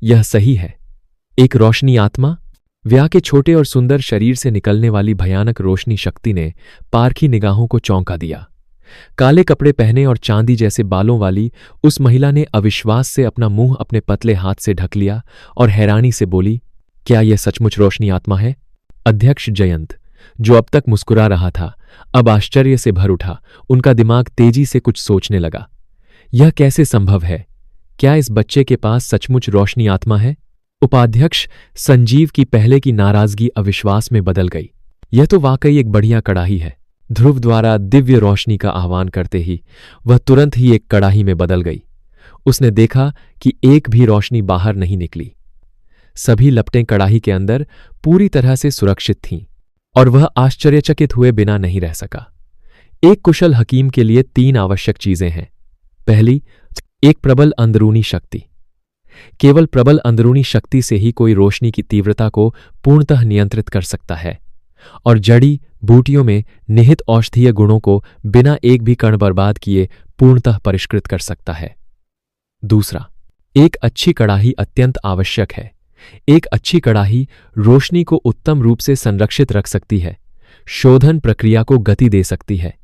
यह सही है, एक रोशनी आत्मा। व्या के छोटे और सुंदर शरीर से निकलने वाली भयानक रोशनी शक्ति ने पारखी निगाहों को चौंका दिया। काले कपड़े पहने और चांदी जैसे बालों वाली उस महिला ने अविश्वास से अपना मुंह अपने पतले हाथ से ढक लिया और हैरानी से बोली, क्या यह सचमुच रोशनी आत्मा है? अध्यक्ष जयंत, जो अब तक मुस्कुरा रहा था, अब आश्चर्य से भर उठा। उनका दिमाग तेजी से कुछ सोचने लगा। यह कैसे संभव है? क्या इस बच्चे के पास सचमुच रोशनी आत्मा है? उपाध्यक्ष संजीव की पहले की नाराजगी अविश्वास में बदल गई। यह तो वाकई एक बढ़िया कड़ाही है। ध्रुव द्वारा दिव्य रोशनी का आह्वान करते ही वह तुरंत ही एक कड़ाही में बदल गई। उसने देखा कि एक भी रोशनी बाहर नहीं निकली। सभी लपटें कड़ाही के अंदर पूरी तरह से सुरक्षित थीं और वह आश्चर्यचकित हुए बिना नहीं रह सका। एक कुशल हकीम के लिए 3 आवश्यक चीजें हैं। पहली, एक प्रबल अंदरूनी शक्ति। केवल प्रबल अंदरूनी शक्ति से ही कोई रोशनी की तीव्रता को पूर्णतः नियंत्रित कर सकता है और जड़ी बूटियों में निहित औषधीय गुणों को बिना एक भी कण बर्बाद किए पूर्णतः परिष्कृत कर सकता है। दूसरा, एक अच्छी कड़ाही अत्यंत आवश्यक है। एक अच्छी कड़ाही रोशनी को उत्तम रूप से संरक्षित रख सकती है, शोधन प्रक्रिया को गति दे सकती है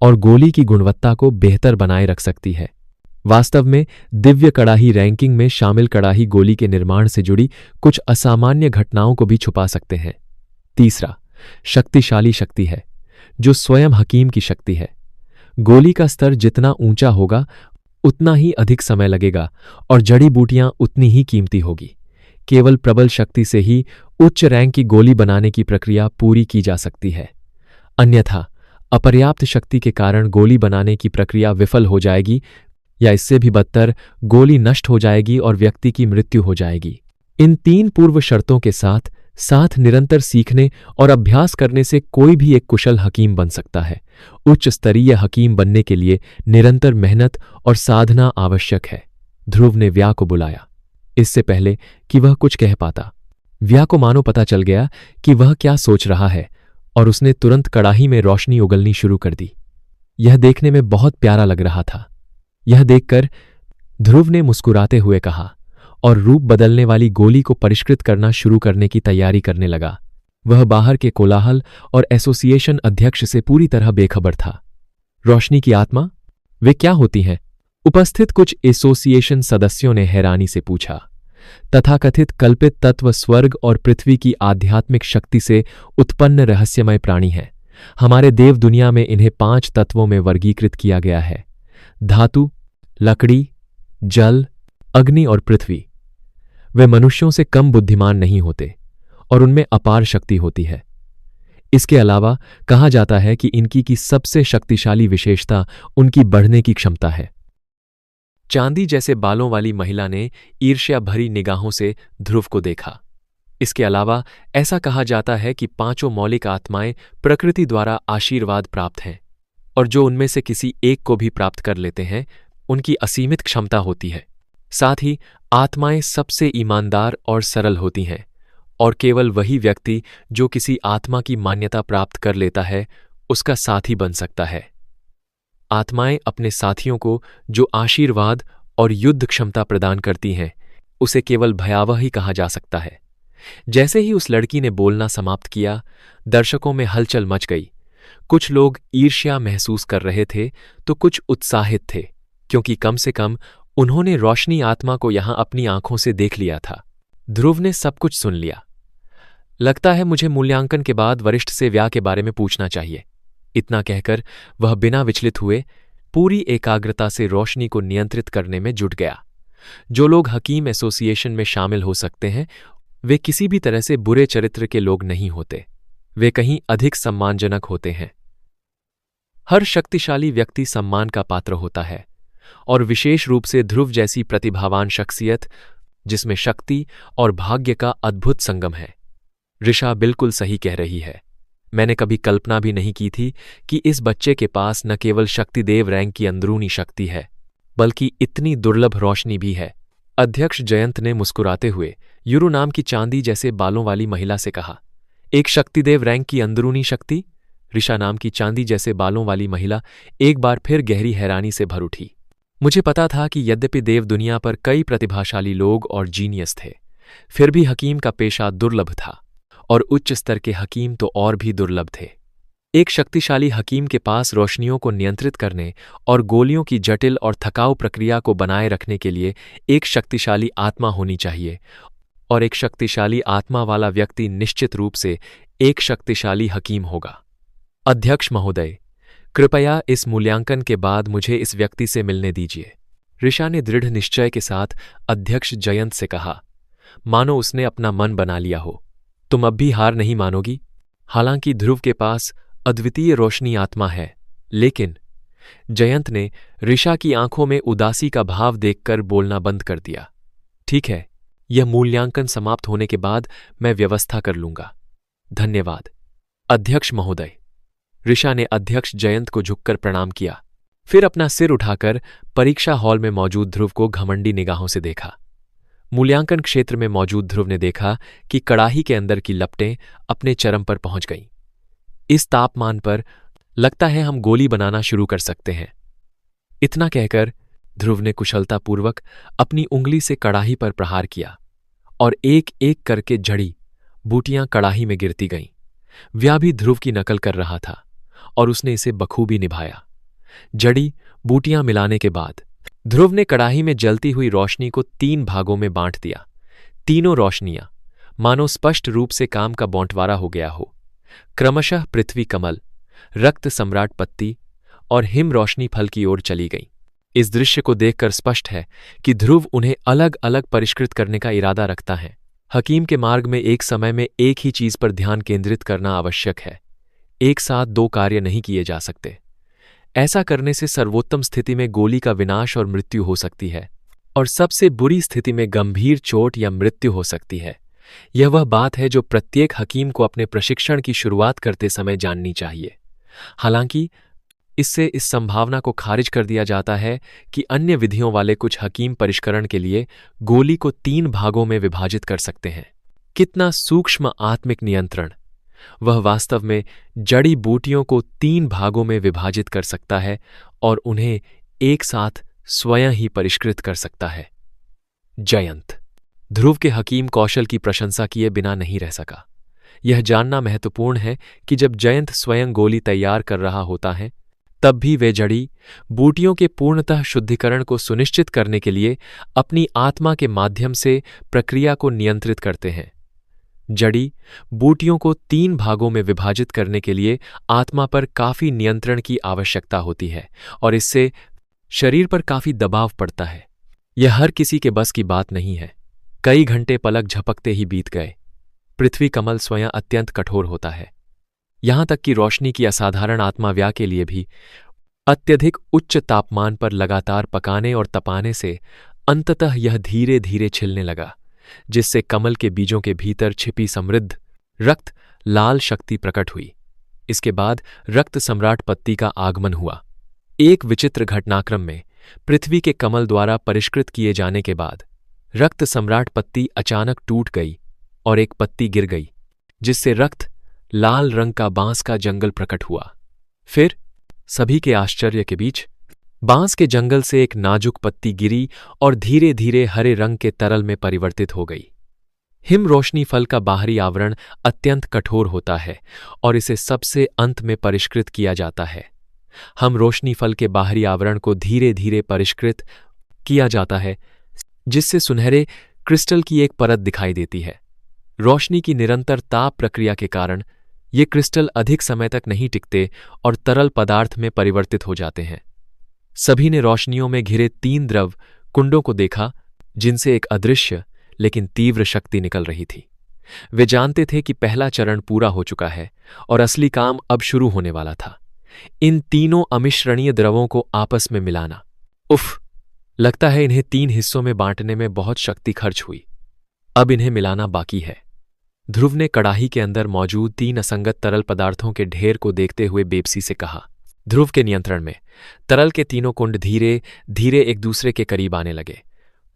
और गोली की गुणवत्ता को बेहतर बनाए रख सकती है। वास्तव में दिव्य कड़ाही रैंकिंग में शामिल कड़ाही गोली के निर्माण से जुड़ी कुछ असामान्य घटनाओं को भी छुपा सकते हैं। तीसरा, शक्तिशाली शक्ति है, जो स्वयं हकीम की शक्ति है। गोली का स्तर जितना ऊंचा होगा उतना ही अधिक समय लगेगा और जड़ी बूटियां उतनी ही कीमती होगी। केवल प्रबल शक्ति से ही उच्च रैंक की गोली बनाने की प्रक्रिया पूरी की जा सकती है। अन्यथा अपर्याप्त शक्ति के कारण गोली बनाने की प्रक्रिया विफल हो जाएगी या इससे भी बदतर, गोली नष्ट हो जाएगी और व्यक्ति की मृत्यु हो जाएगी। इन 3 पूर्व शर्तों के साथ साथ निरंतर सीखने और अभ्यास करने से कोई भी एक कुशल हकीम बन सकता है। उच्च स्तरीय हकीम बनने के लिए निरंतर मेहनत और साधना आवश्यक है। ध्रुव ने व्या को बुलाया। इससे पहले कि वह कुछ कह पाता, व्या को मानो पता चल गया कि वह क्या सोच रहा है और उसने तुरंत कड़ाही में रोशनी उगलनी शुरू कर दी। यह देखने में बहुत प्यारा लग रहा था। यह देखकर ध्रुव ने मुस्कुराते हुए कहा और रूप बदलने वाली गोली को परिष्कृत करना शुरू करने की तैयारी करने लगा। वह बाहर के कोलाहल और एसोसिएशन अध्यक्ष से पूरी तरह बेखबर था। रोशनी की आत्मा, वे क्या होती हैं? उपस्थित कुछ एसोसिएशन सदस्यों ने हैरानी से पूछा। तथाकथित कल्पित तत्व स्वर्ग और पृथ्वी की आध्यात्मिक शक्ति से उत्पन्न रहस्यमय प्राणी हैं। हमारे देव दुनिया में इन्हें 5 तत्वों में वर्गीकृत किया गया है: धातु, लकड़ी, जल, अग्नि और पृथ्वी। वे मनुष्यों से कम बुद्धिमान नहीं होते और उनमें अपार शक्ति होती है। इसके अलावा कहा जाता है कि इनकी की सबसे शक्तिशाली विशेषता उनकी बढ़ने की क्षमता है। चांदी जैसे बालों वाली महिला ने ईर्ष्या भरी निगाहों से ध्रुव को देखा। इसके अलावा ऐसा कहा जाता है कि 5 मौलिक आत्माएं प्रकृति द्वारा आशीर्वाद प्राप्त हैं और जो उनमें से किसी एक को भी प्राप्त कर लेते हैं उनकी असीमित क्षमता होती है। साथ ही आत्माएं सबसे ईमानदार और सरल होती हैं और केवल वही व्यक्ति जो किसी आत्मा की मान्यता प्राप्त कर लेता है उसका साथी बन सकता है। आत्माएं अपने साथियों को जो आशीर्वाद और युद्ध क्षमता प्रदान करती हैं उसे केवल भयावह ही कहा जा सकता है। जैसे ही उस लड़की ने बोलना समाप्त किया, दर्शकों में हलचल मच गई। कुछ लोग ईर्ष्या महसूस कर रहे थे तो कुछ उत्साहित थे, क्योंकि कम से कम उन्होंने रोशनी आत्मा को यहां अपनी आंखों से देख लिया था। ध्रुव ने सब कुछ सुन लिया। लगता है मुझे मूल्यांकन के बाद वरिष्ठ से व्या के बारे में पूछना चाहिए। इतना कहकर वह बिना विचलित हुए पूरी एकाग्रता से रोशनी को नियंत्रित करने में जुट गया। जो लोग हकीम एसोसिएशन में शामिल हो सकते हैं वे किसी भी तरह से बुरे चरित्र के लोग नहीं होते, वे कहीं अधिक सम्मानजनक होते हैं। हर शक्तिशाली व्यक्ति सम्मान का पात्र होता है और विशेष रूप से ध्रुव जैसी प्रतिभावान शख्सियत जिसमें शक्ति और भाग्य का अद्भुत संगम है। ऋषा बिल्कुल सही कह रही है। मैंने कभी कल्पना भी नहीं की थी कि इस बच्चे के पास न केवल शक्तिदेव रैंक की अंदरूनी शक्ति है बल्कि इतनी दुर्लभ रोशनी भी है। अध्यक्ष जयंत ने मुस्कुराते हुए यूरो नाम की चांदी जैसे बालों वाली महिला से कहा। एक शक्तिदेव रैंक की अंदरूनी शक्ति? ऋषा नाम की चांदी जैसे बालों वाली महिला एक बार फिर गहरी हैरानी से भर उठी। मुझे पता था कि यद्यपि देव दुनिया पर कई प्रतिभाशाली लोग और जीनियस थे, फिर भी हकीम का पेशा दुर्लभ था और उच्च स्तर के हकीम तो और भी दुर्लभ थे। एक शक्तिशाली हकीम के पास रोशनियों को नियंत्रित करने और गोलियों की जटिल और थकाऊ प्रक्रिया को बनाए रखने के लिए एक शक्तिशाली आत्मा होनी चाहिए और एक शक्तिशाली आत्मा वाला व्यक्ति निश्चित रूप से एक शक्तिशाली हकीम होगा। अध्यक्ष महोदय, कृपया इस मूल्यांकन के बाद मुझे इस व्यक्ति से मिलने दीजिए, ऋषा ने दृढ़ निश्चय के साथ अध्यक्ष जयंत से कहा, मानो उसने अपना मन बना लिया हो। तुम अब भी हार नहीं मानोगी? हालांकि ध्रुव के पास अद्वितीय रोशनी आत्मा है, लेकिन जयंत ने ऋषा की आंखों में उदासी का भाव देखकर बोलना बंद कर दिया। ठीक है, यह मूल्यांकन समाप्त होने के बाद मैं व्यवस्था कर लूंगा। धन्यवाद अध्यक्ष महोदय। ऋषा ने अध्यक्ष जयंत को झुककर प्रणाम किया, फिर अपना सिर उठाकर परीक्षा हॉल में मौजूद ध्रुव को घमंडी निगाहों से देखा। मूल्यांकन क्षेत्र में मौजूद ध्रुव ने देखा कि कड़ाही के अंदर की लपटें अपने चरम पर पहुंच गईं। इस तापमान पर लगता है हम गोली बनाना शुरू कर सकते हैं। इतना कहकर ध्रुव ने कुशलतापूर्वक अपनी उंगली से कड़ाही पर प्रहार किया और एक एक करके जड़ी बूटियां कड़ाही में गिरती गईं। व्या भी ध्रुव की नकल कर रहा था और उसने इसे बखूबी निभाया। जड़ी बूटियां मिलाने के बाद ध्रुव ने कड़ाही में जलती हुई रोशनी को 3 भागों में बांट दिया। तीनों रोशनियां मानो स्पष्ट रूप से काम का बंटवारा हो गया हो। क्रमशः पृथ्वी कमल, रक्त सम्राट पत्ती और हिम रोशनी फल की ओर चली गईं। इस दृश्य को देखकर स्पष्ट है कि ध्रुव उन्हें अलग अलग परिष्कृत करने का इरादा रखता है। हकीम के मार्ग में एक समय में एक ही चीज पर ध्यान केंद्रित करना आवश्यक है। एक साथ 2 कार्य नहीं किए जा सकते। ऐसा करने से सर्वोत्तम स्थिति में गोली का विनाश और मृत्यु हो सकती है और सबसे बुरी स्थिति में गंभीर चोट या मृत्यु हो सकती है। यह वह बात है जो प्रत्येक हकीम को अपने प्रशिक्षण की शुरुआत करते समय जाननी चाहिए। हालांकि इससे इस संभावना को खारिज कर दिया जाता है कि अन्य विधियों वाले कुछ हकीम परिष्करण के लिए गोली को 3 भागों में विभाजित कर सकते हैं। कितना सूक्ष्म आत्मिक नियंत्रण! वह वास्तव में जड़ी बूटियों को 3 भागों में विभाजित कर सकता है और उन्हें एक साथ स्वयं ही परिष्कृत कर सकता है। जयंत ध्रुव के हकीम कौशल की प्रशंसा किए बिना नहीं रह सका। यह जानना महत्वपूर्ण है कि जब जयंत स्वयं गोली तैयार कर रहा होता है, तब भी वे जड़ी बूटियों के पूर्णतः शुद्धिकरण को सुनिश्चित करने के लिए अपनी आत्मा के माध्यम से प्रक्रिया को नियंत्रित करते हैं। जड़ी बूटियों को 3 भागों में विभाजित करने के लिए आत्मा पर काफी नियंत्रण की आवश्यकता होती है और इससे शरीर पर काफी दबाव पड़ता है। यह हर किसी के बस की बात नहीं है। कई घंटे पलक झपकते ही बीत गए। पृथ्वी कमल स्वयं अत्यंत कठोर होता है, यहां तक कि रोशनी की असाधारण आत्माव्या के लिए भी अत्यधिक उच्च तापमान पर लगातार पकाने और तपाने से अंततः यह धीरे धीरे छिलने लगा, जिससे कमल के बीजों के भीतर छिपी समृद्ध रक्त लाल शक्ति प्रकट हुई। इसके बाद रक्त सम्राट पत्ती का आगमन हुआ। एक विचित्र घटनाक्रम में पृथ्वी के कमल द्वारा परिष्कृत किए जाने के बाद रक्त सम्राट पत्ती अचानक टूट गई और एक पत्ती गिर गई, जिससे रक्त लाल रंग का बांस का जंगल प्रकट हुआ। फिर सभी के आश्चर्य के बीच बांस के जंगल से एक नाजुक पत्ती गिरी और धीरे धीरे हरे रंग के तरल में परिवर्तित हो गई। हिम रोशनी फल का बाहरी आवरण अत्यंत कठोर होता है और इसे सबसे अंत में परिष्कृत किया जाता है। हम रोशनी फल के बाहरी आवरण को धीरे धीरे परिष्कृत किया जाता है, जिससे सुनहरे क्रिस्टल की एक परत दिखाई देती है। रोशनी की निरंतर ताप प्रक्रिया के कारण ये क्रिस्टल अधिक समय तक नहीं टिकते और तरल पदार्थ में परिवर्तित हो जाते हैं। सभी ने रोशनियों में घिरे 3 द्रव कुंडों को देखा, जिनसे एक अदृश्य लेकिन तीव्र शक्ति निकल रही थी। वे जानते थे कि पहला चरण पूरा हो चुका है और असली काम अब शुरू होने वाला था। इन तीनों अमिश्रणीय द्रवों को आपस में मिलाना। उफ, लगता है इन्हें 3 हिस्सों में बांटने में बहुत शक्ति खर्च हुई। अब इन्हें मिलाना बाकी है। ध्रुव ने कड़ाही के अंदर मौजूद 3 असंगत तरल पदार्थों के ढेर को देखते हुए बेबसी से कहा। ध्रुव के नियंत्रण में तरल के तीनों कुंड धीरे धीरे एक दूसरे के करीब आने लगे।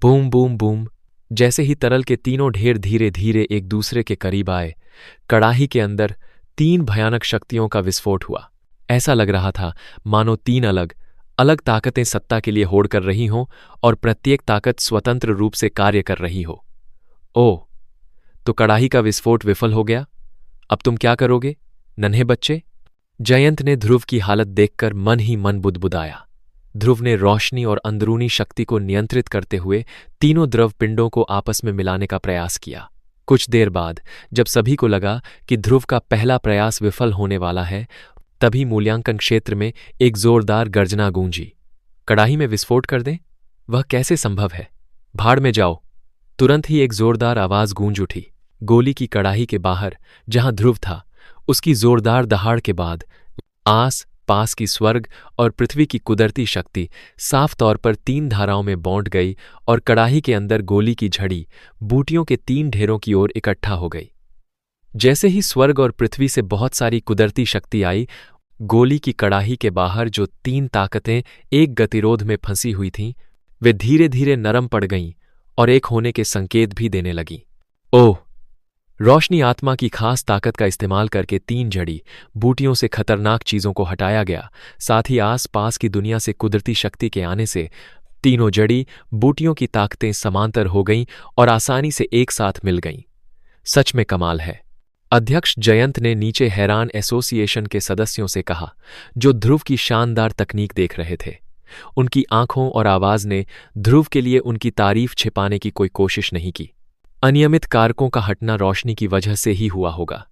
Boom boom boom. जैसे ही तरल के तीनों ढेर धीरे धीरे एक दूसरे के करीब आए, कड़ाही के अंदर 3 भयानक शक्तियों का विस्फोट हुआ। ऐसा लग रहा था मानो 3 अलग अलग ताकतें सत्ता के लिए होड़ कर रही हों और प्रत्येक ताकत स्वतंत्र रूप से कार्य कर रही हो। ओह, तो कड़ाही का विस्फोट विफल हो गया। अब तुम क्या करोगे, नन्हे बच्चे? जयंत ने ध्रुव की हालत देखकर मन ही मन बुदबुदाया। ध्रुव ने रोशनी और अंदरूनी शक्ति को नियंत्रित करते हुए तीनों द्रव पिंडों को आपस में मिलाने का प्रयास किया। कुछ देर बाद जब सभी को लगा कि ध्रुव का पहला प्रयास विफल होने वाला है, तभी मूल्यांकन क्षेत्र में एक जोरदार गर्जना गूंजी। कड़ाही में विस्फोट कर दें? वह कैसे संभव है? भाड़ में जाओ! तुरंत ही एक जोरदार आवाज गूंज उठी। गोली की कड़ाही के बाहर जहां ध्रुव था, उसकी जोरदार दहाड़ के बाद आस पास की स्वर्ग और पृथ्वी की कुदरती शक्ति साफ तौर पर 3 धाराओं में बौंट गई और कड़ाही के अंदर गोली की झड़ी बूटियों के 3 ढेरों की ओर इकट्ठा हो गई। जैसे ही स्वर्ग और पृथ्वी से बहुत सारी कुदरती शक्ति आई, गोली की कड़ाही के बाहर जो 3 ताकतें एक गतिरोध में फंसी हुई थीं, वे धीरे धीरे नरम पड़ गईं और एक होने के संकेत भी देने लगीं। ओह! रोशनी आत्मा की खास ताकत का इस्तेमाल करके 3 जड़ी बूटियों से खतरनाक चीजों को हटाया गया। साथ ही आस पास की दुनिया से कुदरती शक्ति के आने से तीनों जड़ी बूटियों की ताकतें समांतर हो गईं और आसानी से एक साथ मिल गईं। सच में कमाल है, अध्यक्ष जयंत ने नीचे हैरान एसोसिएशन के सदस्यों से कहा, जो ध्रुव की शानदार तकनीक देख रहे थे। उनकी आंखों और आवाज ने ध्रुव के लिए उनकी तारीफ छिपाने की कोई कोशिश नहीं की। अनियमित कारकों का हटना रोशनी की वजह से ही हुआ होगा।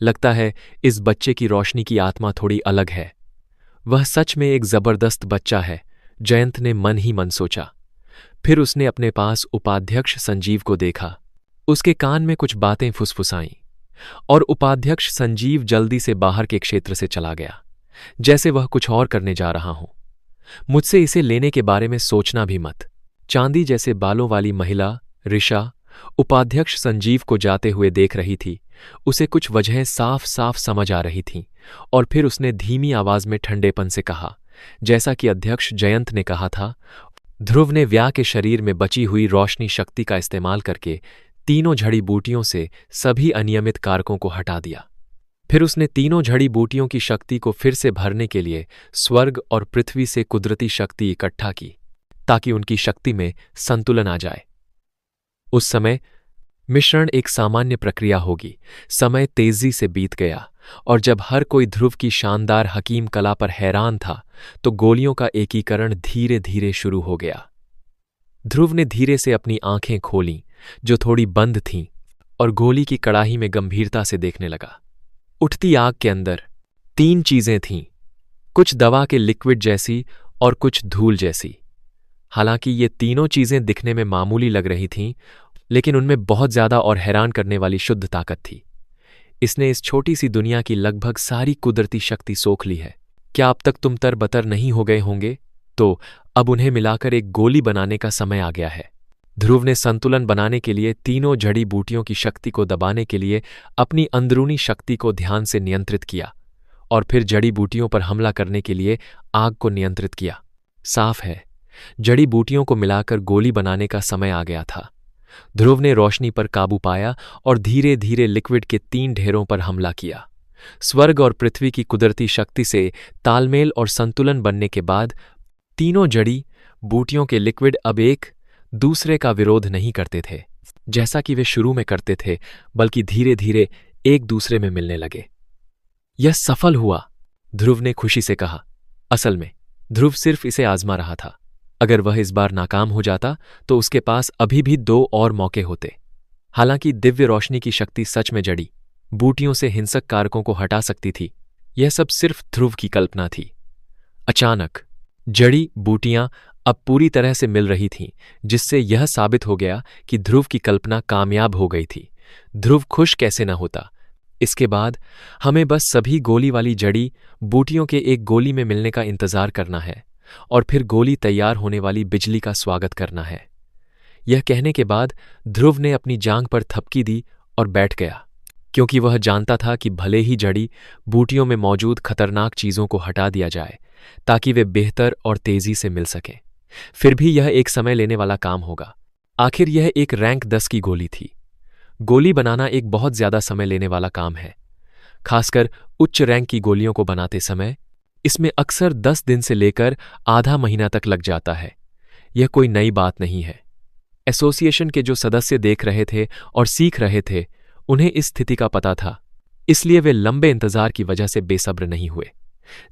लगता है इस बच्चे की रोशनी की आत्मा थोड़ी अलग है। वह सच में एक जबरदस्त बच्चा है, जयंत ने मन ही मन सोचा। फिर उसने अपने पास उपाध्यक्ष संजीव को देखा। उसके कान में कुछ बातें फुसफुसाईं और उपाध्यक्ष संजीव जल्दी से बाहर के क्षेत्र से चला गया, जैसे वह कुछ और करने जा रहा हो। मुझसे इसे लेने के बारे में सोचना भी मत। चांदी जैसे बालों वाली महिला ऋषा उपाध्यक्ष संजीव को जाते हुए देख रही थी। उसे कुछ वजहें साफ साफ समझ आ रही थीं और फिर उसने धीमी आवाज में ठंडेपन से कहा, जैसा कि अध्यक्ष जयंत ने कहा था। ध्रुव ने व्या के शरीर में बची हुई रोशनी शक्ति का इस्तेमाल करके तीनों जड़ी बूटियों से सभी अनियमित कारकों को हटा दिया। फिर उसने तीनों जड़ी बूटियों की शक्ति को फिर से भरने के लिए स्वर्ग और पृथ्वी से कुदरती शक्ति इकट्ठा की, ताकि उनकी शक्ति में संतुलन आ जाए। उस समय मिश्रण एक सामान्य प्रक्रिया होगी। समय तेजी से बीत गया और जब हर कोई ध्रुव की शानदार हकीम कला पर हैरान था, तो गोलियों का एकीकरण धीरे धीरे शुरू हो गया। ध्रुव ने धीरे से अपनी आंखें खोलीं, जो थोड़ी बंद थीं, और गोली की कड़ाही में गंभीरता से देखने लगा। उठती आग के अंदर 3 चीजें थीं, कुछ दवा के लिक्विड जैसी और कुछ धूल जैसी। हालांकि ये तीनों चीजें दिखने में मामूली लग रही थीं, लेकिन उनमें बहुत ज्यादा और हैरान करने वाली शुद्ध ताकत थी। इसने इस छोटी सी दुनिया की लगभग सारी कुदरती शक्ति सोख ली है। क्या अब तक तुम तरबतर नहीं हो गए होंगे? तो अब उन्हें मिलाकर एक गोली बनाने का समय आ गया है। ध्रुव ने संतुलन बनाने के लिए तीनों जड़ी बूटियों की शक्ति को दबाने के लिए अपनी अंदरूनी शक्ति को ध्यान से नियंत्रित किया और फिर जड़ी बूटियों पर हमला करने के लिए आग को नियंत्रित किया। साफ है, जड़ी बूटियों को मिलाकर गोली बनाने का समय आ गया था। ध्रुव ने रोशनी पर काबू पाया और धीरे धीरे लिक्विड के 3 ढेरों पर हमला किया। स्वर्ग और पृथ्वी की कुदरती शक्ति से तालमेल और संतुलन बनने के बाद तीनों जड़ी बूटियों के लिक्विड अब एक दूसरे का विरोध नहीं करते थे, जैसा कि वे शुरू में करते थे, बल्कि धीरे धीरे एक दूसरे में मिलने लगे। यह सफल हुआ, ध्रुव ने खुशी से कहा। असल में ध्रुव सिर्फ इसे आजमा रहा था। अगर वह इस बार नाकाम हो जाता तो उसके पास अभी भी 2 और मौके होते। हालांकि दिव्य रोशनी की शक्ति सच में जड़ी बूटियों से हिंसक कारकों को हटा सकती थी, यह सब सिर्फ ध्रुव की कल्पना थी। अचानक जड़ी बूटियां अब पूरी तरह से मिल रही थीं, जिससे यह साबित हो गया कि ध्रुव की कल्पना कामयाब हो गई थी। ध्रुव खुश कैसे न होता। इसके बाद हमें बस सभी गोली वाली जड़ी बूटियों के एक गोली में मिलने का इंतजार करना है और फिर गोली तैयार होने वाली बिजली का स्वागत करना है। यह कहने के बाद ध्रुव ने अपनी जांघ पर थपकी दी और बैठ गया, क्योंकि वह जानता था कि भले ही जड़ी बूटियों में मौजूद खतरनाक चीजों को हटा दिया जाए ताकि वे बेहतर और तेजी से मिल सकें, फिर भी यह एक समय लेने वाला काम होगा। आखिर यह एक रैंक 10 की गोली थी। गोली बनाना एक बहुत ज्यादा समय लेने वाला काम है, खासकर उच्च रैंक की गोलियों को बनाते समय। इसमें अक्सर 10 दिन से लेकर आधा महीना तक लग जाता है। यह कोई नई बात नहीं है। एसोसिएशन के जो सदस्य देख रहे थे और सीख रहे थे, उन्हें इस स्थिति का पता था, इसलिए वे लंबे इंतजार की वजह से बेसब्र नहीं हुए।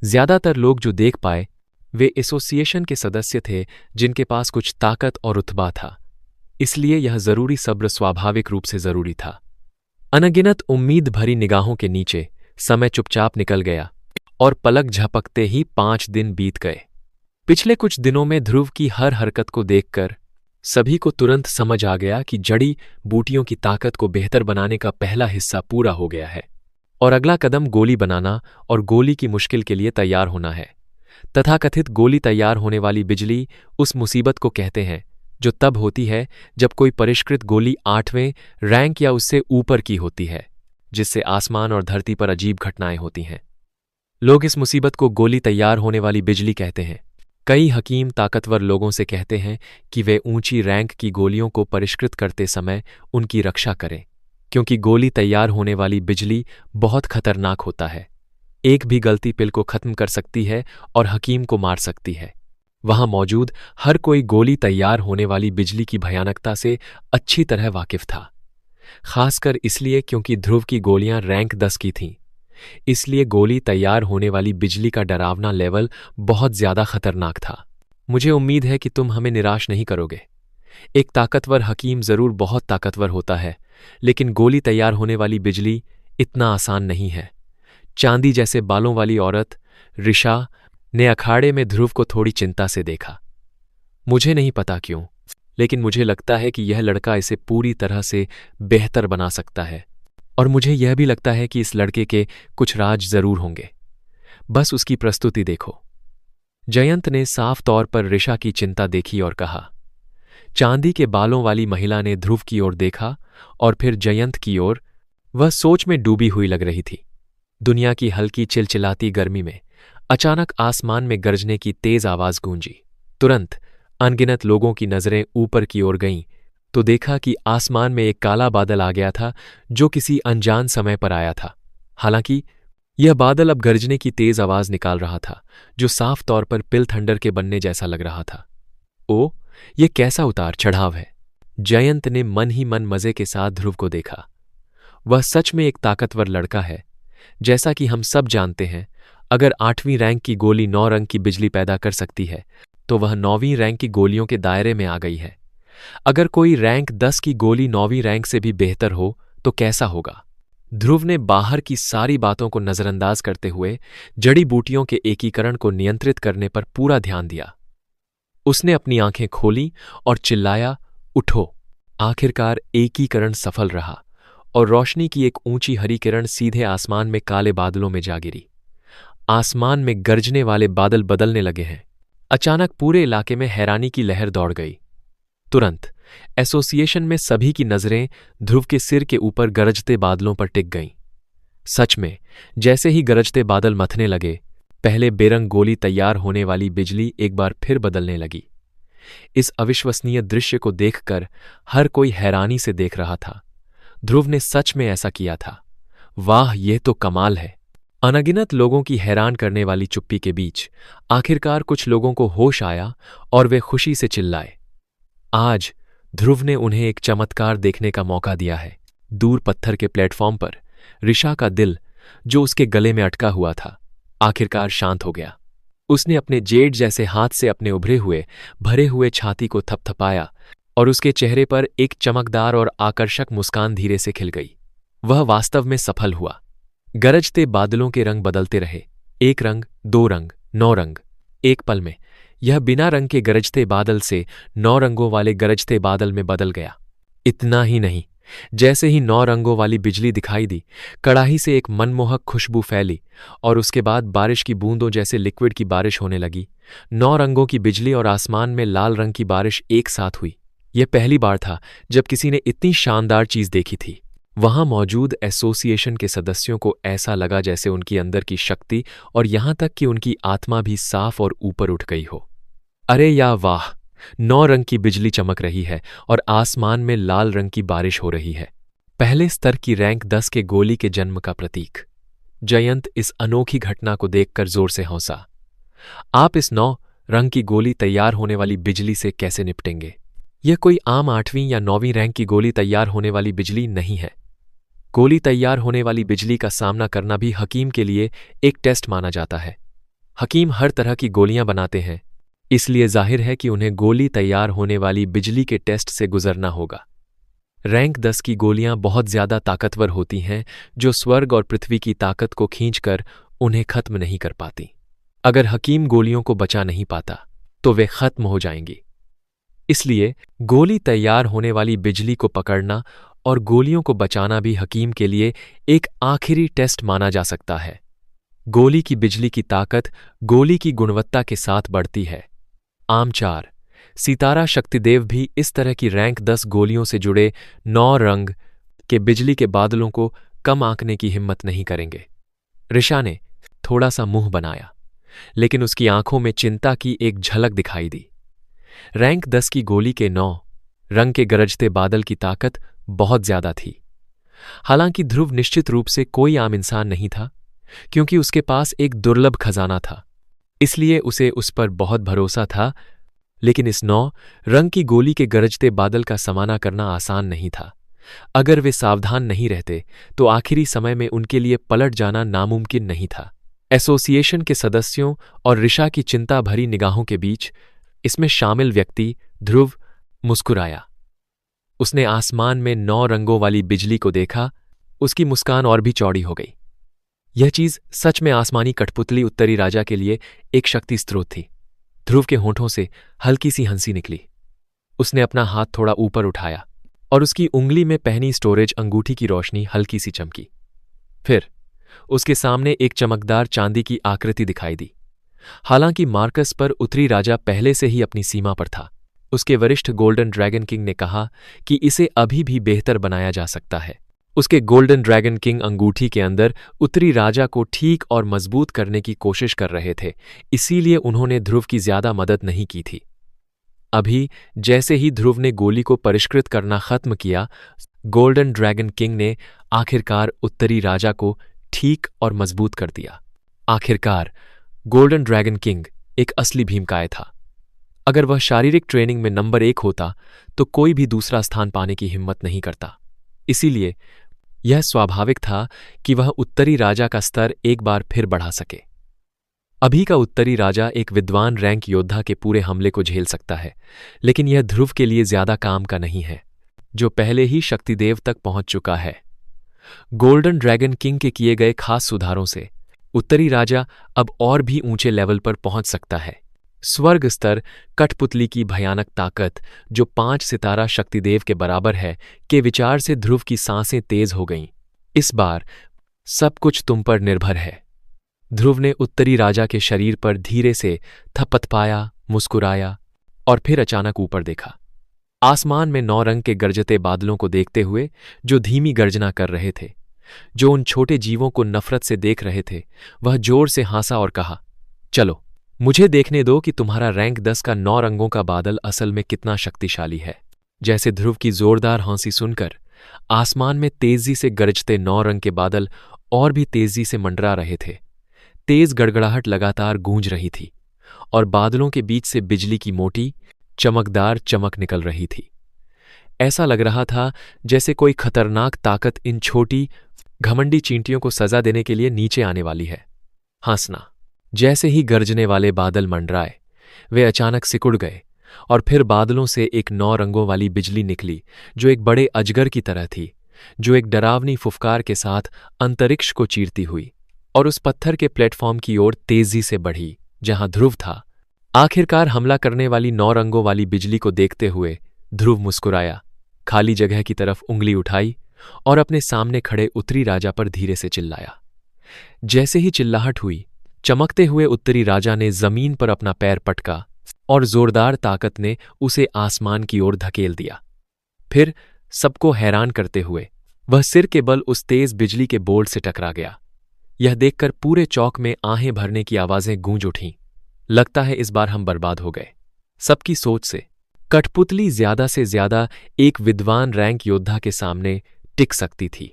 ज्यादातर लोग जो देख पाए वे एसोसिएशन के सदस्य थे, जिनके पास कुछ ताकत और रुतबा था, इसलिए यह जरूरी सब्र स्वाभाविक रूप से जरूरी था। अनगिनत उम्मीद भरी निगाहों के नीचे समय चुपचाप निकल गया और पलक झपकते ही 5 दिन बीत गए। पिछले कुछ दिनों में ध्रुव की हर हरकत को देखकर सभी को तुरंत समझ आ गया कि जड़ी बूटियों की ताकत को बेहतर बनाने का पहला हिस्सा पूरा हो गया है और अगला कदम गोली बनाना और गोली की मुश्किल के लिए तैयार होना है। तथाकथित गोली तैयार होने वाली बिजली उस मुसीबत को कहते हैं जो तब होती है जब कोई परिष्कृत गोली 8वें रैंक या उससे ऊपर की होती है, जिससे आसमान और धरती पर अजीब घटनाएं होती हैं। लोग इस मुसीबत को गोली तैयार होने वाली बिजली कहते हैं। कई हकीम ताकतवर लोगों से कहते हैं कि वे ऊंची रैंक की गोलियों को परिष्कृत करते समय उनकी रक्षा करें, क्योंकि गोली तैयार होने वाली बिजली बहुत खतरनाक होता है। एक भी गलती पिल को खत्म कर सकती है और हकीम को मार सकती है। वहां मौजूद हर कोई गोली तैयार होने वाली बिजली की भयानकता से अच्छी तरह वाकिफ था, खासकर इसलिए क्योंकि ध्रुव की गोलियां रैंक 10 की थीं। इसलिए गोली तैयार होने वाली बिजली का डरावना लेवल बहुत ज्यादा खतरनाक था। मुझे उम्मीद है कि तुम हमें निराश नहीं करोगे। एक ताकतवर हकीम जरूर बहुत ताकतवर होता है, लेकिन गोली तैयार होने वाली बिजली इतना आसान नहीं है। चांदी जैसे बालों वाली औरत ऋषा ने अखाड़े में ध्रुव को थोड़ी चिंता से देखा। मुझे नहीं पता क्यों, लेकिन मुझे लगता है कि यह लड़का इसे पूरी तरह से बेहतर बना सकता है, और मुझे यह भी लगता है कि इस लड़के के कुछ राज जरूर होंगे। बस उसकी प्रस्तुति देखो। जयंत ने साफ तौर पर ऋषा की चिंता देखी और कहा, चांदी के बालों वाली महिला ने ध्रुव की ओर देखा और फिर जयंत की ओर। वह सोच में डूबी हुई लग रही थी। दुनिया की हल्की चिलचिलाती गर्मी में अचानक आसमान में गरजने की तेज आवाज गूंजी। तुरंत अनगिनत लोगों की नजरें ऊपर की ओर गईं तो देखा कि आसमान में एक काला बादल आ गया था जो किसी अनजान समय पर आया था। हालांकि यह बादल अब गरजने की तेज आवाज निकाल रहा था जो साफ तौर पर पिल थंडर के बनने जैसा लग रहा था। ओ, ये कैसा उतार चढ़ाव है! जयंत ने मन ही मन मजे के साथ ध्रुव को देखा। वह सच में एक ताकतवर लड़का है। जैसा कि हम सब जानते हैं, अगर 8वीं रैंक की गोली 9 रंग की बिजली पैदा कर सकती है तो वह 9वीं रैंक की गोलियों के दायरे में आ गई है। अगर कोई रैंक 10 की गोली 9वीं रैंक से भी बेहतर हो तो कैसा होगा? ध्रुव ने बाहर की सारी बातों को नजरअंदाज करते हुए जड़ी बूटियों के एकीकरण को नियंत्रित करने पर पूरा ध्यान दिया। उसने अपनी आंखें खोली और चिल्लाया, उठो! आखिरकार एकीकरण सफल रहा और रोशनी की एक ऊंची हरी किरण सीधे आसमान में काले बादलों में जा गिरी। आसमान में गरजने वाले बादल बदलने लगे हैं। अचानक पूरे इलाके में हैरानी की लहर दौड़ गई। तुरंत एसोसिएशन में सभी की नजरें ध्रुव के सिर के ऊपर गरजते बादलों पर टिक गईं। सच में, जैसे ही गरजते बादल मथने लगे, पहले बेरंग गोली तैयार होने वाली बिजली एक बार फिर बदलने लगी। इस अविश्वसनीय दृश्य को देखकर हर कोई हैरानी से देख रहा था। ध्रुव ने सच में ऐसा किया था। वाह, यह तो कमाल है! अनगिनत लोगों की हैरान करने वाली चुप्पी के बीच आखिरकार कुछ लोगों को होश आया और वे खुशी से चिल्लाए। आज ध्रुव ने उन्हें एक चमत्कार देखने का मौका दिया है। दूर पत्थर के प्लेटफॉर्म पर ऋषा का दिल, जो उसके गले में अटका हुआ था, आखिरकार शांत हो गया। उसने अपने जेड जैसे हाथ से अपने उभरे हुए भरे हुए छाती को थपथपाया और उसके चेहरे पर एक चमकदार और आकर्षक मुस्कान धीरे से खिल गई। वह वास्तव में सफल हुआ। गरजते बादलों के रंग बदलते रहे। 1 रंग, 2 रंग, 9 रंग। एक पल में यह बिना रंग के गरजते बादल से 9 रंगों वाले गरजते बादल में बदल गया। इतना ही नहीं, जैसे ही 9 रंगों वाली बिजली दिखाई दी, कड़ाही से एक मनमोहक खुशबू फैली और उसके बाद बारिश की बूंदों जैसे लिक्विड की बारिश होने लगी। 9 रंगों की बिजली और आसमान में लाल रंग की बारिश एक साथ हुई। यह पहली बार था जब किसी ने इतनी शानदार चीज देखी थी। वहां मौजूद एसोसिएशन के सदस्यों को ऐसा लगा जैसे उनकी अंदर की शक्ति और यहां तक कि उनकी आत्मा भी साफ और ऊपर उठ गई हो। अरे या वाह! 9 रंग की बिजली चमक रही है और आसमान में लाल रंग की बारिश हो रही है। पहले स्तर की रैंक 10 के गोली के जन्म का प्रतीक। जयंत इस अनोखी घटना को देखकर जोर से हंसा। आप इस 9 रंग की गोली तैयार होने वाली बिजली से कैसे निपटेंगे? यह कोई आम 8वीं या 9वीं रैंक की गोली तैयार होने वाली बिजली नहीं है। गोली तैयार होने वाली बिजली का सामना करना भी हकीम के लिए एक टेस्ट माना जाता है। हकीम हर तरह की गोलियां बनाते हैं, इसलिए जाहिर है कि उन्हें गोली तैयार होने वाली बिजली के टेस्ट से गुजरना होगा। रैंक 10 की गोलियां बहुत ज्यादा ताकतवर होती हैं, जो स्वर्ग और पृथ्वी की ताकत को खींचकर उन्हें खत्म नहीं कर पाती। अगर हकीम गोलियों को बचा नहीं पाता तो वे खत्म हो जाएंगी। इसलिए गोली तैयार होने वाली बिजली को पकड़ना और गोलियों को बचाना भी हकीम के लिए एक आखिरी टेस्ट माना जा सकता है। गोली की बिजली की ताकत गोली की गुणवत्ता के साथ बढ़ती है। आम 4 सितारा शक्तिदेव भी इस तरह की रैंक 10 गोलियों से जुड़े 9 रंग के बिजली के बादलों को कम आंकने की हिम्मत नहीं करेंगे। ऋषा ने थोड़ा सा मुंह बनाया, लेकिन उसकी आंखों में चिंता की एक झलक दिखाई दी। रैंक 10 की गोली के 9 रंग के गरजते बादल की ताकत बहुत ज्यादा थी। हालांकि ध्रुव निश्चित रूप से कोई आम इंसान नहीं था, क्योंकि उसके पास एक दुर्लभ खजाना था, इसलिए उसे उस पर बहुत भरोसा था। लेकिन इस 9 रंग की गोली के गरजते बादल का सामना करना आसान नहीं था। अगर वे सावधान नहीं रहते तो आखिरी समय में उनके लिए पलट जाना नामुमकिन नहीं था। एसोसिएशन के सदस्यों और ऋषा की चिंता भरी निगाहों के बीच इसमें शामिल व्यक्ति ध्रुव मुस्कुराया। उसने आसमान में 9 रंगों वाली बिजली को देखा। उसकी मुस्कान और भी चौड़ी हो गई। यह चीज सच में आसमानी कठपुतली उत्तरी राजा के लिए एक शक्ति स्रोत थी। ध्रुव के होठों से हल्की सी हंसी निकली। उसने अपना हाथ थोड़ा ऊपर उठाया और उसकी उंगली में पहनी स्टोरेज अंगूठी की रोशनी हल्की सी चमकी। फिर उसके सामने एक चमकदार चांदी की आकृति दिखाई दी। हालांकि मार्कस पर उत्तरी राजा पहले से ही अपनी सीमा पर था, उसके वरिष्ठ गोल्डन ड्रैगन किंग ने कहा कि इसे अभी भी बेहतर बनाया जा सकता है। उसके गोल्डन ड्रैगन किंग अंगूठी के अंदर उत्तरी राजा को ठीक और मजबूत करने की कोशिश कर रहे थे, इसीलिए उन्होंने ध्रुव की ज्यादा मदद नहीं की थी। अभी जैसे ही ध्रुव ने गोली को परिष्कृत करना खत्म किया, गोल्डन ड्रैगन किंग ने आखिरकार उत्तरी राजा को ठीक और मजबूत कर दिया। आखिरकार गोल्डन ड्रैगन किंग एक असली भीमकाय था। अगर वह शारीरिक ट्रेनिंग में नंबर 1 होता तो कोई भी दूसरा स्थान पाने की हिम्मत नहीं करता। इसीलिए यह स्वाभाविक था कि वह उत्तरी राजा का स्तर एक बार फिर बढ़ा सके। अभी का उत्तरी राजा एक विद्वान रैंक योद्धा के पूरे हमले को झेल सकता है, लेकिन यह ध्रुव के लिए ज्यादा काम का नहीं है, जो पहले ही शक्तिदेव तक पहुंच चुका है। गोल्डन ड्रैगन किंग के किए गए खास सुधारों से उत्तरी राजा अब और भी ऊंचे लेवल पर पहुंच सकता है। स्वर्ग स्तर कठपुतली की भयानक ताकत, जो 5 सितारा शक्तिदेव के बराबर है, के विचार से ध्रुव की सांसें तेज हो गईं। इस बार सब कुछ तुम पर निर्भर है। ध्रुव ने उत्तरी राजा के शरीर पर धीरे से थपथपाया, मुस्कुराया और फिर अचानक ऊपर देखा। आसमान में 9 रंग के गरजते बादलों को देखते हुए, जो धीमी गर्जना कर रहे थे, जो उन छोटे जीवों को नफरत से देख रहे थे, वह जोर से हंसा और कहा, चलो मुझे देखने दो कि तुम्हारा रैंक 10 का 9 रंगों का बादल असल में कितना शक्तिशाली है। जैसे ध्रुव की जोरदार हंसी सुनकर आसमान में तेजी से गरजते 9 रंग के बादल और भी तेजी से मंडरा रहे थे। तेज गड़गड़ाहट लगातार गूंज रही थी और बादलों के बीच से बिजली की मोटी, चमकदार चमक निकल रही थी। ऐसा लग रहा था जैसे कोई खतरनाक ताकत इन छोटी, घमंडी चींटियों को सजा देने के लिए नीचे आने वाली है। हंसना। जैसे ही गरजने वाले बादल मंडराए, वे अचानक सिकुड़ गए और फिर बादलों से एक 9 रंगों वाली बिजली निकली, जो एक बड़े अजगर की तरह थी, जो एक डरावनी फुफकार के साथ अंतरिक्ष को चीरती हुई और उस पत्थर के प्लेटफॉर्म की ओर तेजी से बढ़ी जहां ध्रुव था। आखिरकार हमला करने वाली 9 रंगों वाली बिजली को देखते हुए ध्रुव मुस्कुराया, खाली जगह की तरफ उंगली उठाई और अपने सामने खड़े उत्तरी राजा पर धीरे से चिल्लाया। जैसे ही चिल्लाहट हुई, चमकते हुए उत्तरी राजा ने जमीन पर अपना पैर पटका और जोरदार ताकत ने उसे आसमान की ओर धकेल दिया। फिर सबको हैरान करते हुए वह सिर के बल उस तेज बिजली के बोल्ट से टकरा गया। यह देखकर पूरे चौक में आहें भरने की आवाजें गूंज उठीं। लगता है इस बार हम बर्बाद हो गए। सबकी सोच से कठपुतली ज्यादा से ज्यादा एक विद्वान रैंक योद्धा के सामने टिक सकती थी।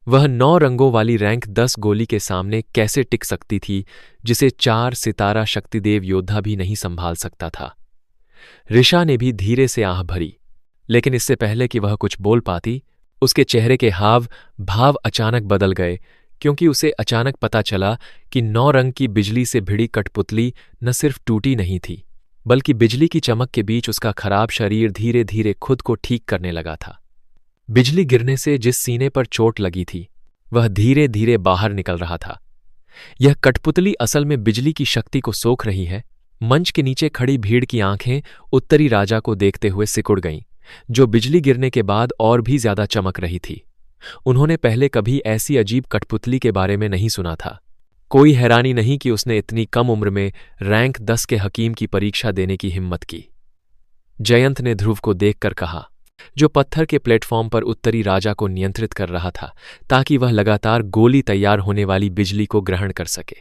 वह 9 रंगों वाली रैंक 10 गोली के सामने कैसे टिक सकती थी, जिसे 4 सितारा शक्तिदेव योद्धा भी नहीं संभाल सकता था। ऋषा ने भी धीरे से आह भरी, लेकिन इससे पहले कि वह कुछ बोल पाती, उसके चेहरे के हाव भाव अचानक बदल गए, क्योंकि उसे अचानक पता चला कि 9 रंग की बिजली से भिड़ी कठपुतली न सिर्फ टूटी नहीं थी, बल्कि बिजली की चमक के बीच उसका खराब शरीर धीरे धीरे खुद को ठीक करने लगा था। बिजली गिरने से जिस सीने पर चोट लगी थी, वह धीरे धीरे बाहर निकल रहा था। यह कठपुतली असल में बिजली की शक्ति को सोख रही है। मंच के नीचे खड़ी भीड़ की आंखें उत्तरी राजा को देखते हुए सिकुड़ गईं, जो बिजली गिरने के बाद और भी ज्यादा चमक रही थी। उन्होंने पहले कभी ऐसी अजीब कठपुतली के बारे में नहीं सुना था। कोई हैरानी नहीं कि उसने इतनी कम उम्र में रैंक 10 के हकीम की परीक्षा देने की हिम्मत की। जयंत ने ध्रुव को देखकर कहा, जो पत्थर के प्लेटफॉर्म पर उत्तरी राजा को नियंत्रित कर रहा था, ताकि वह लगातार गोली तैयार होने वाली बिजली को ग्रहण कर सके।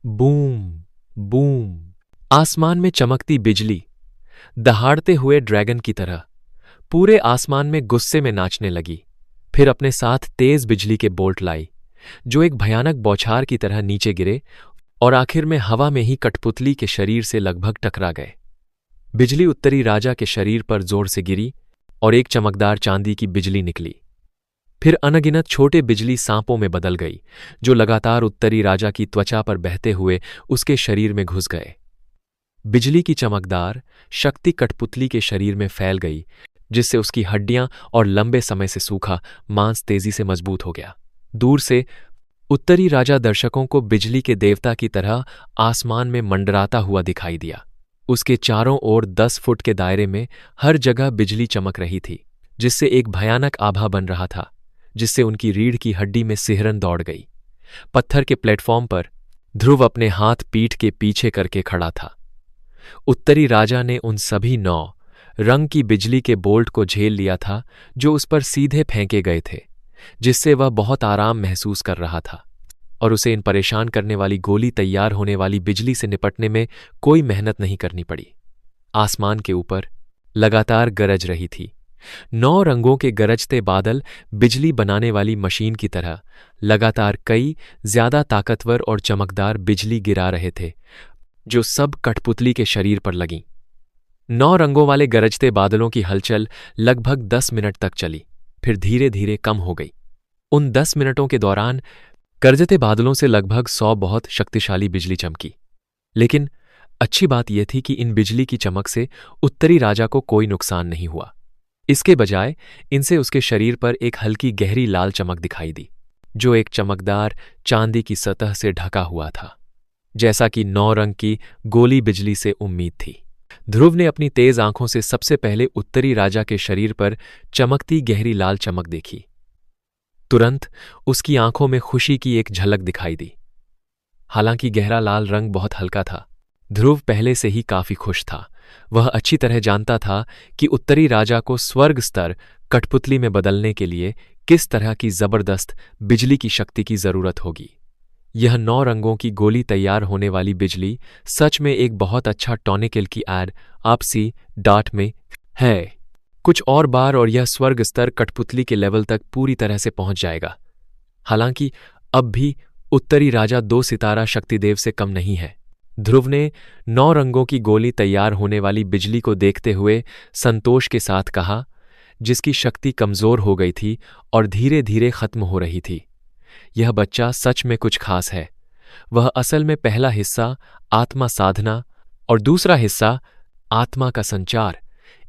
Boom boom. आसमान में चमकती बिजली दहाड़ते हुए ड्रैगन की तरह पूरे आसमान में गुस्से में नाचने लगी। फिर अपने साथ तेज बिजली के बोल्ट लाई, जो एक भयानक बौछार की तरह नीचे गिरे और आखिर में हवा में ही कठपुतली के शरीर से लगभग टकरा गए। बिजली उत्तरी राजा के शरीर पर जोर से गिरी और एक चमकदार चांदी की बिजली निकली। फिर अनगिनत छोटे बिजली सांपों में बदल गई, जो लगातार उत्तरी राजा की त्वचा पर बहते हुए उसके शरीर में घुस गए। बिजली की चमकदार शक्ति कठपुतली के शरीर में फैल गई, जिससे उसकी हड्डियां और लंबे समय से सूखा मांस तेजी से मजबूत हो गया। दूर से उत्तरी राजा दर्शकों को बिजली के देवता की तरह आसमान में मंडराता हुआ दिखाई दिया। उसके चारों ओर 10 फुट के दायरे में हर जगह बिजली चमक रही थी, जिससे एक भयानक आभा बन रहा था, जिससे उनकी रीढ़ की हड्डी में सिहरन दौड़ गई। पत्थर के प्लेटफॉर्म पर ध्रुव अपने हाथ पीठ के पीछे करके खड़ा था। उत्तरी राजा ने उन सभी 9 रंग की बिजली के बोल्ट को झेल लिया था जो उस पर सीधे फेंके गए थे, जिससे वह बहुत आराम महसूस कर रहा था और उसे इन परेशान करने वाली गोली तैयार होने वाली बिजली से निपटने में कोई मेहनत नहीं करनी पड़ी। आसमान के ऊपर लगातार गरज रही थी। 9 रंगों के गरजते बादल बिजली बनाने वाली मशीन की तरह लगातार कई ज्यादा ताकतवर और चमकदार बिजली गिरा रहे थे, जो सब कठपुतली के शरीर पर लगीं। 9 रंगों वाले गरजते बादलों की हलचल लगभग 10 मिनट तक चली, फिर धीरे धीरे कम हो गई। उन 10 मिनटों के दौरान गरजते बादलों से लगभग 100 बहुत शक्तिशाली बिजली चमकी। लेकिन अच्छी बात यह थी कि इन बिजली की चमक से उत्तरी राजा को कोई नुकसान नहीं हुआ। इसके बजाय इनसे उसके शरीर पर एक हल्की गहरी लाल चमक दिखाई दी, जो एक चमकदार चांदी की सतह से ढका हुआ था, जैसा कि 9 रंग की गोली बिजली से उम्मीद थी। ध्रुव ने अपनी तेज आंखों से सबसे पहले उत्तरी राजा के शरीर पर चमकती गहरी लाल चमक देखी। तुरंत उसकी आंखों में खुशी की एक झलक दिखाई दी। हालांकि गहरा लाल रंग बहुत हल्का था, ध्रुव पहले से ही काफी खुश था। वह अच्छी तरह जानता था कि उत्तरी राजा को स्वर्ग स्तर कठपुतली में बदलने के लिए किस तरह की जबरदस्त बिजली की शक्ति की जरूरत होगी। यह 9 रंगों की गोली तैयार होने वाली बिजली सच में एक बहुत अच्छा टॉनिकल की ऐड आपसी डाट में है। कुछ और बार और यह स्वर्ग स्तर कठपुतली के लेवल तक पूरी तरह से पहुंच जाएगा। हालांकि अब भी उत्तरी राजा 2 सितारा शक्तिदेव से कम नहीं है। ध्रुव ने 9 रंगों की गोली तैयार होने वाली बिजली को देखते हुए संतोष के साथ कहा, जिसकी शक्ति कमजोर हो गई थी और धीरे धीरे खत्म हो रही थी। यह बच्चा सच में कुछ खास है। वह असल में पहला हिस्सा आत्मा साधना और दूसरा हिस्सा आत्मा का संचार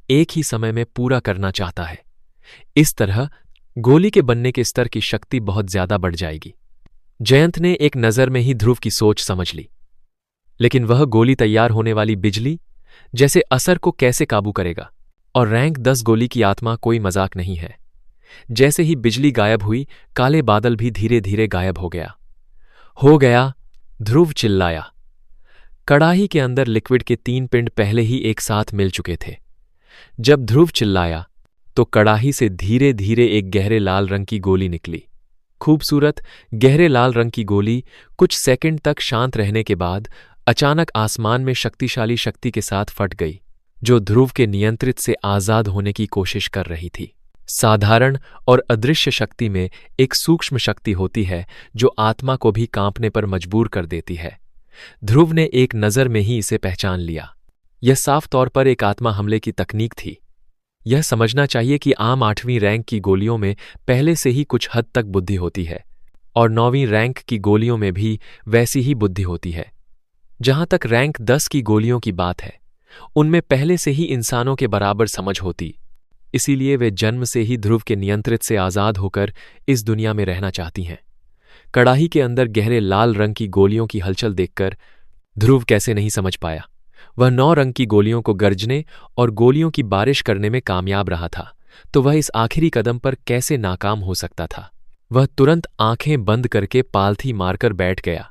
एक ही समय में पूरा करना चाहता है। इस तरह गोली के बनने के स्तर की शक्ति बहुत ज्यादा बढ़ जाएगी। जयंत ने एक नजर में ही ध्रुव की सोच समझ ली, लेकिन वह गोली तैयार होने वाली बिजली जैसे असर को कैसे काबू करेगा? और रैंक 10 गोली की आत्मा कोई मजाक नहीं है। जैसे ही बिजली गायब हुई, काले बादल भी धीरे धीरे गायब हो गया। ध्रुव चिल्लाया। कड़ाही के अंदर लिक्विड के 3 पिंड पहले ही एक साथ मिल चुके थे। जब ध्रुव चिल्लाया तो कड़ाही से धीरे धीरे एक गहरे लाल रंग की गोली निकली। खूबसूरत गहरे लाल रंग की गोली कुछ सेकंड तक शांत रहने के बाद अचानक आसमान में शक्तिशाली शक्ति के साथ फट गई, जो ध्रुव के नियंत्रित से आजाद होने की कोशिश कर रही थी। साधारण और अदृश्य शक्ति में एक सूक्ष्म शक्ति होती है जो आत्मा को भी कांपने पर मजबूर कर देती है। ध्रुव ने एक नज़र में ही इसे पहचान लिया। यह साफ तौर पर एक आत्मा हमले की तकनीक थी। यह समझना चाहिए कि आम 8वीं रैंक की गोलियों में पहले से ही कुछ हद तक बुद्धि होती है और 9वीं रैंक की गोलियों में भी वैसी ही बुद्धि होती है। जहां तक रैंक 10 की गोलियों की बात है, उनमें पहले से ही इंसानों के बराबर समझ होती। इसीलिए वे जन्म से ही ध्रुव के नियंत्रित से आजाद होकर इस दुनिया में रहना चाहती हैं। कड़ाही के अंदर गहरे लाल रंग की गोलियों की हलचल देखकर ध्रुव कैसे नहीं समझ पाया। वह 9 रंग की गोलियों को गरजने और गोलियों की बारिश करने में कामयाब रहा था, तो वह इस आखिरी कदम पर कैसे नाकाम हो सकता था? वह तुरंत आंखें बंद करके पालथी मारकर बैठ गया,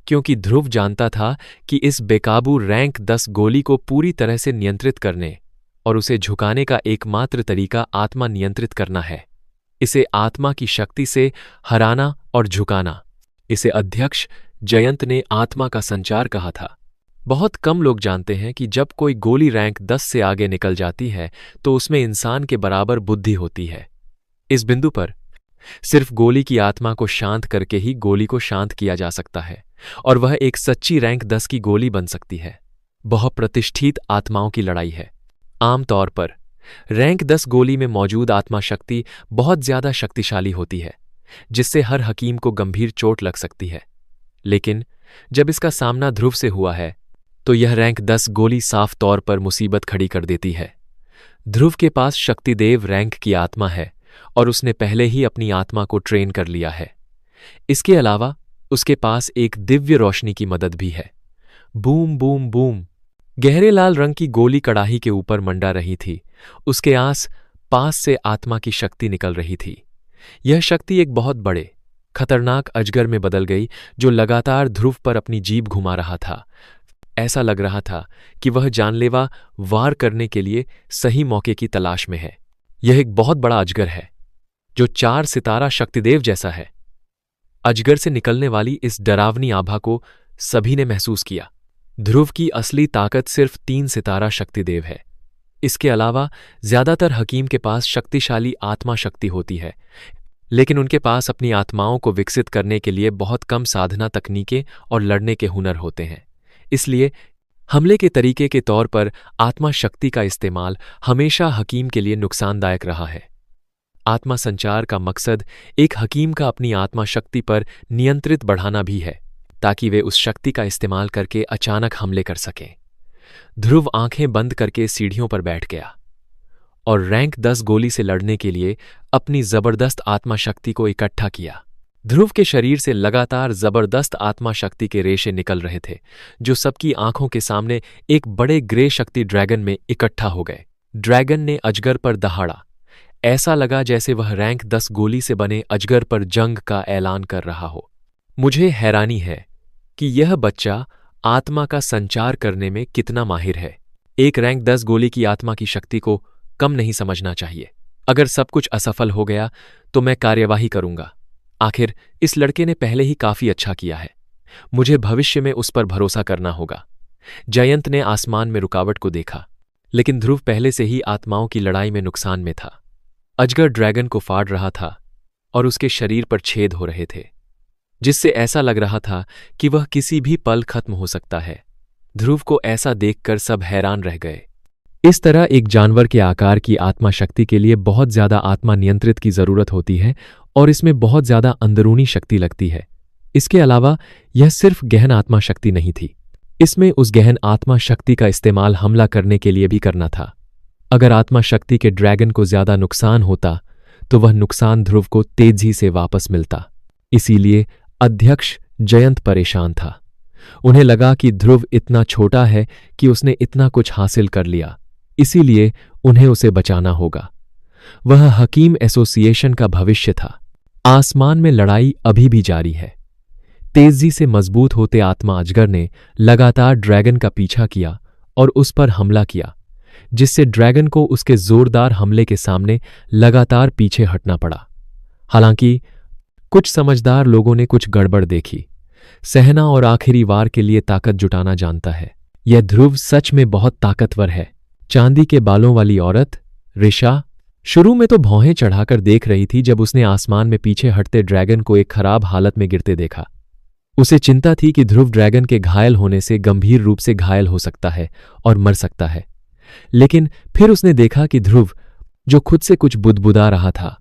क्योंकि ध्रुव जानता था कि इस बेकाबू रैंक 10 गोली को पूरी तरह से नियंत्रित करने और उसे झुकाने का एकमात्र तरीका आत्मा नियंत्रित करना है। इसे आत्मा की शक्ति से हराना और झुकाना। इसे अध्यक्ष जयंत ने आत्मा का संचार कहा था। बहुत कम लोग जानते हैं कि जब कोई गोली रैंक 10 से आगे निकल जाती है तो उसमें इंसान के बराबर बुद्धि होती है। इस बिंदु पर सिर्फ गोली की आत्मा को शांत करके ही गोली को शांत किया जा सकता है और वह एक सच्ची रैंक 10 की गोली बन सकती है। बहुत प्रतिष्ठित आत्माओं की लड़ाई है। आमतौर पर रैंक 10 गोली में मौजूद आत्मा शक्ति बहुत ज्यादा शक्तिशाली होती है, जिससे हर हकीम को गंभीर चोट लग सकती है। लेकिन जब इसका सामना ध्रुव से हुआ है तो यह रैंक 10 गोली साफ तौर पर मुसीबत खड़ी कर देती है। ध्रुव के पास शक्तिदेव रैंक की आत्मा है और उसने पहले ही अपनी आत्मा को ट्रेन कर लिया है। इसके अलावा उसके पास एक दिव्य रोशनी की मदद भी है। बूम बूम बूम, गहरे लाल रंग की गोली कड़ाही के ऊपर मंडा रही थी। उसके पास से आत्मा की शक्ति निकल रही थी। यह शक्ति एक बहुत बड़े खतरनाक अजगर में बदल गई, जो लगातार ध्रुव पर अपनी जीभ घुमा रहा था। ऐसा लग रहा था कि वह जानलेवा वार करने के लिए सही मौके की तलाश में है। यह एक बहुत बड़ा अजगर है जो 4 सितारा शक्तिदेव जैसा है। अजगर से निकलने वाली इस डरावनी आभा को सभी ने महसूस किया। ध्रुव की असली ताकत सिर्फ 3 सितारा शक्तिदेव है। इसके अलावा ज्यादातर हकीम के पास शक्तिशाली आत्मा शक्ति होती है, लेकिन उनके पास अपनी आत्माओं को विकसित करने के लिए बहुत कम साधना तकनीकें और लड़ने के हुनर होते हैं। इसलिए हमले के तरीके के तौर पर आत्मा शक्ति का इस्तेमाल हमेशा हकीम के लिए नुकसानदायक रहा है। आत्मा संचार का मकसद एक हकीम का अपनी आत्मा शक्ति पर नियंत्रित बढ़ाना भी है, ताकि वे उस शक्ति का इस्तेमाल करके अचानक हमले कर सकें। ध्रुव आंखें बंद करके सीढ़ियों पर बैठ गया और रैंक 10 गोली से लड़ने के लिए अपनी जबरदस्त आत्मा शक्ति को इकट्ठा किया। ध्रुव के शरीर से लगातार जबरदस्त आत्मा शक्ति के रेशे निकल रहे थे, जो सबकी आंखों के सामने एक बड़े ग्रे शक्ति ड्रैगन में इकट्ठा हो गए। ड्रैगन ने अजगर पर दहाड़ा। ऐसा लगा जैसे वह रैंक 10 गोली से बने अजगर पर जंग का ऐलान कर रहा हो। मुझे हैरानी है कि यह बच्चा आत्मा का संचार करने में कितना माहिर है। एक रैंक 10 गोली की आत्मा की शक्ति को कम नहीं समझना चाहिए। अगर सब कुछ असफल हो गया तो मैं कार्यवाही करूंगा। आखिर इस लड़के ने पहले ही काफी अच्छा किया है। मुझे भविष्य में उस पर भरोसा करना होगा। जयंत ने आसमान में रुकावट को देखा, लेकिन ध्रुव पहले से ही आत्माओं की लड़ाई में नुकसान में था। अजगर ड्रैगन को फाड़ रहा था और उसके शरीर पर छेद हो रहे थे, जिससे ऐसा लग रहा था कि वह किसी भी पल खत्म हो सकता है। ध्रुव को ऐसा देखकर सब हैरान रह गए। इस तरह एक जानवर के आकार की आत्मा शक्ति के लिए बहुत ज्यादा आत्मा नियंत्रित की जरूरत होती है और इसमें बहुत ज्यादा अंदरूनी शक्ति लगती है। इसके अलावा यह सिर्फ गहन आत्मा शक्ति नहीं थी, इसमें उस गहन आत्मा शक्ति का इस्तेमाल हमला करने के लिए भी करना था। अगर आत्मा शक्ति के ड्रैगन को ज्यादा नुकसान होता तो वह नुकसान ध्रुव को तेजी से वापस मिलता। इसीलिए अध्यक्ष जयंत परेशान था। उन्हें लगा कि ध्रुव इतना छोटा है कि उसने इतना कुछ हासिल कर लिया, इसीलिए उन्हें उसे बचाना होगा। वह हकीम एसोसिएशन का भविष्य था। आसमान में लड़ाई अभी भी जारी है। तेजी से मजबूत होते आत्मा अजगर ने लगातार ड्रैगन का पीछा किया और उस पर हमला किया, जिससे ड्रैगन को उसके जोरदार हमले के सामने लगातार पीछे हटना पड़ा। हालांकि कुछ समझदार लोगों ने कुछ गड़बड़ देखी। सहना और आखिरी वार के लिए ताकत जुटाना जानता है। यह ध्रुव सच में बहुत ताकतवर है। चांदी के बालों वाली औरत ऋषा शुरू में तो भौहें चढ़ाकर देख रही थी जब उसने आसमान में पीछे हटते ड्रैगन को एक खराब हालत में गिरते देखा। उसे चिंता थी कि ध्रुव ड्रैगन के घायल होने से गंभीर रूप से घायल हो सकता है और मर सकता है। लेकिन फिर उसने देखा कि ध्रुव, जो खुद से कुछ बुदबुदा रहा था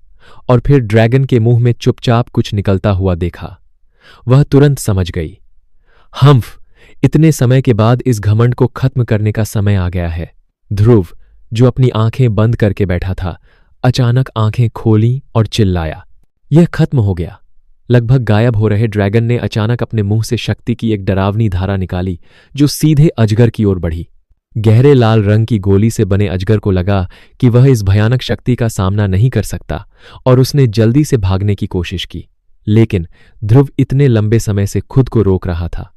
और फिर ड्रैगन के मुंह में चुपचाप कुछ निकलता हुआ देखा, वह तुरंत समझ गई। हम्फ, इतने समय के बाद इस घमंड को खत्म करने का समय आ गया है। ध्रुव, जो अपनी आंखें बंद करके बैठा था, अचानक आंखें खोली और चिल्लाया, यह खत्म हो गया। लगभग गायब हो रहे ड्रैगन ने अचानक अपने मुंह से शक्ति की एक डरावनी धारा निकाली, जो सीधे अजगर की ओर बढ़ी। गहरे लाल रंग की गोली से बने अजगर को लगा कि वह इस भयानक शक्ति का सामना नहीं कर सकता और उसने जल्दी से भागने की कोशिश की। लेकिन ध्रुव इतने लंबे समय से खुद को रोक रहा था,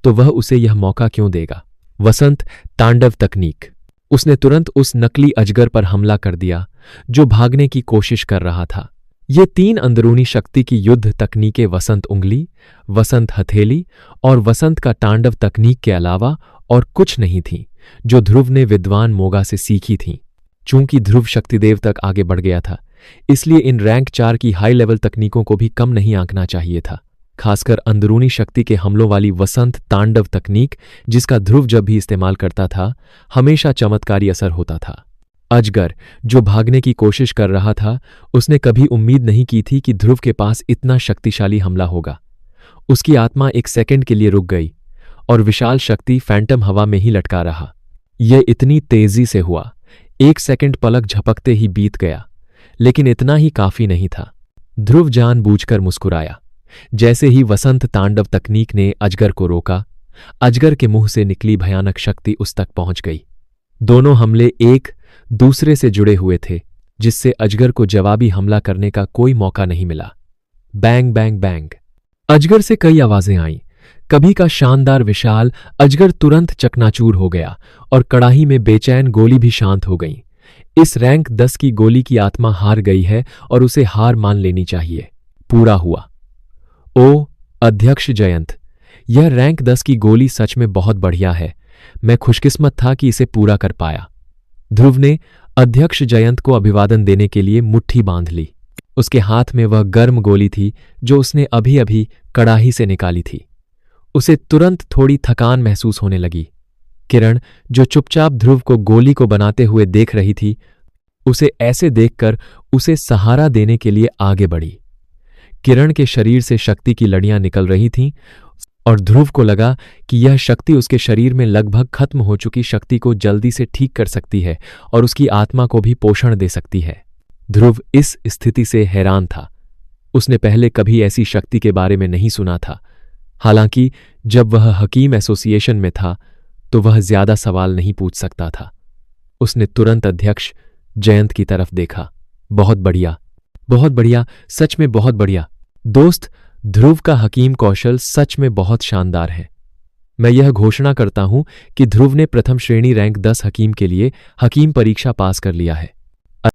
तो वह उसे यह मौका क्यों देगा। वसंत तांडव तकनीक। उसने तुरंत उस नकली अजगर पर हमला कर दिया जो भागने की कोशिश कर रहा था। ये 3 अंदरूनी शक्ति की युद्ध तकनीकें वसंत उंगली, वसंत हथेली और वसंत का तांडव तकनीक के अलावा और कुछ नहीं थीं, जो ध्रुव ने विद्वान मोगा से सीखी थीं। चूंकि ध्रुव शक्तिदेव तक आगे बढ़ गया था, इसलिए इन रैंक 4 की हाई लेवल तकनीकों को भी कम नहीं आंकना चाहिए था। खासकर अंदरूनी शक्ति के हमलों वाली वसंत तांडव तकनीक, जिसका ध्रुव जब भी इस्तेमाल करता था, हमेशा चमत्कारी असर होता था। अजगर, जो भागने की कोशिश कर रहा था, उसने कभी उम्मीद नहीं की थी कि ध्रुव के पास इतना शक्तिशाली हमला होगा। उसकी आत्मा एक सेकंड के लिए रुक गई और विशाल शक्ति फैंटम हवा में ही लटका रहा। यह इतनी तेजी से हुआ, 1 सेकंड पलक झपकते ही बीत गया, लेकिन इतना ही काफी नहीं था। ध्रुव जानबूझकर मुस्कुराया। जैसे ही वसंत तांडव तकनीक ने अजगर को रोका, अजगर के मुंह से निकली भयानक शक्ति उस तक पहुंच गई। दोनों हमले एक दूसरे से जुड़े हुए थे, जिससे अजगर को जवाबी हमला करने का कोई मौका नहीं मिला। Bang bang bang. अजगर से कई आवाजें आईं। कभी का शानदार विशाल अजगर तुरंत चकनाचूर हो गया और कड़ाही में बेचैन गोली भी शांत हो गई। इस रैंक 10 की गोली की आत्मा हार गई है और उसे हार मान लेनी चाहिए। पूरा हुआ। ओ अध्यक्ष जयंत, यह रैंक 10 की गोली सच में बहुत बढ़िया है। मैं खुशकिस्मत था कि इसे पूरा कर पाया। ध्रुव ने अध्यक्ष जयंत को अभिवादन देने के लिए मुट्ठी बांध ली। उसके हाथ में वह गर्म गोली थी जो उसने अभी अभी कड़ाही से निकाली थी। उसे तुरंत थोड़ी थकान महसूस होने लगी। किरण, जो चुपचाप ध्रुव को गोली को बनाते हुए देख रही थी, उसे ऐसे देखकर उसे सहारा देने के लिए आगे बढ़ी। किरण के शरीर से शक्ति की लड़ियां निकल रही थीं और ध्रुव को लगा कि यह शक्ति उसके शरीर में लगभग खत्म हो चुकी शक्ति को जल्दी से ठीक कर सकती है और उसकी आत्मा को भी पोषण दे सकती है। ध्रुव इस स्थिति से हैरान था। उसने पहले कभी ऐसी शक्ति के बारे में नहीं सुना था। हालांकि जब वह हकीम एसोसिएशन में था तो वह ज्यादा सवाल नहीं पूछ सकता था। उसने तुरंत अध्यक्ष जयंत की तरफ देखा। बहुत बढ़िया, सच में बहुत बढ़िया। दोस्त, ध्रुव का हकीम कौशल सच में बहुत शानदार है। मैं यह घोषणा करता हूं कि ध्रुव ने प्रथम श्रेणी रैंक 10 हकीम के लिए हकीम परीक्षा पास कर लिया है।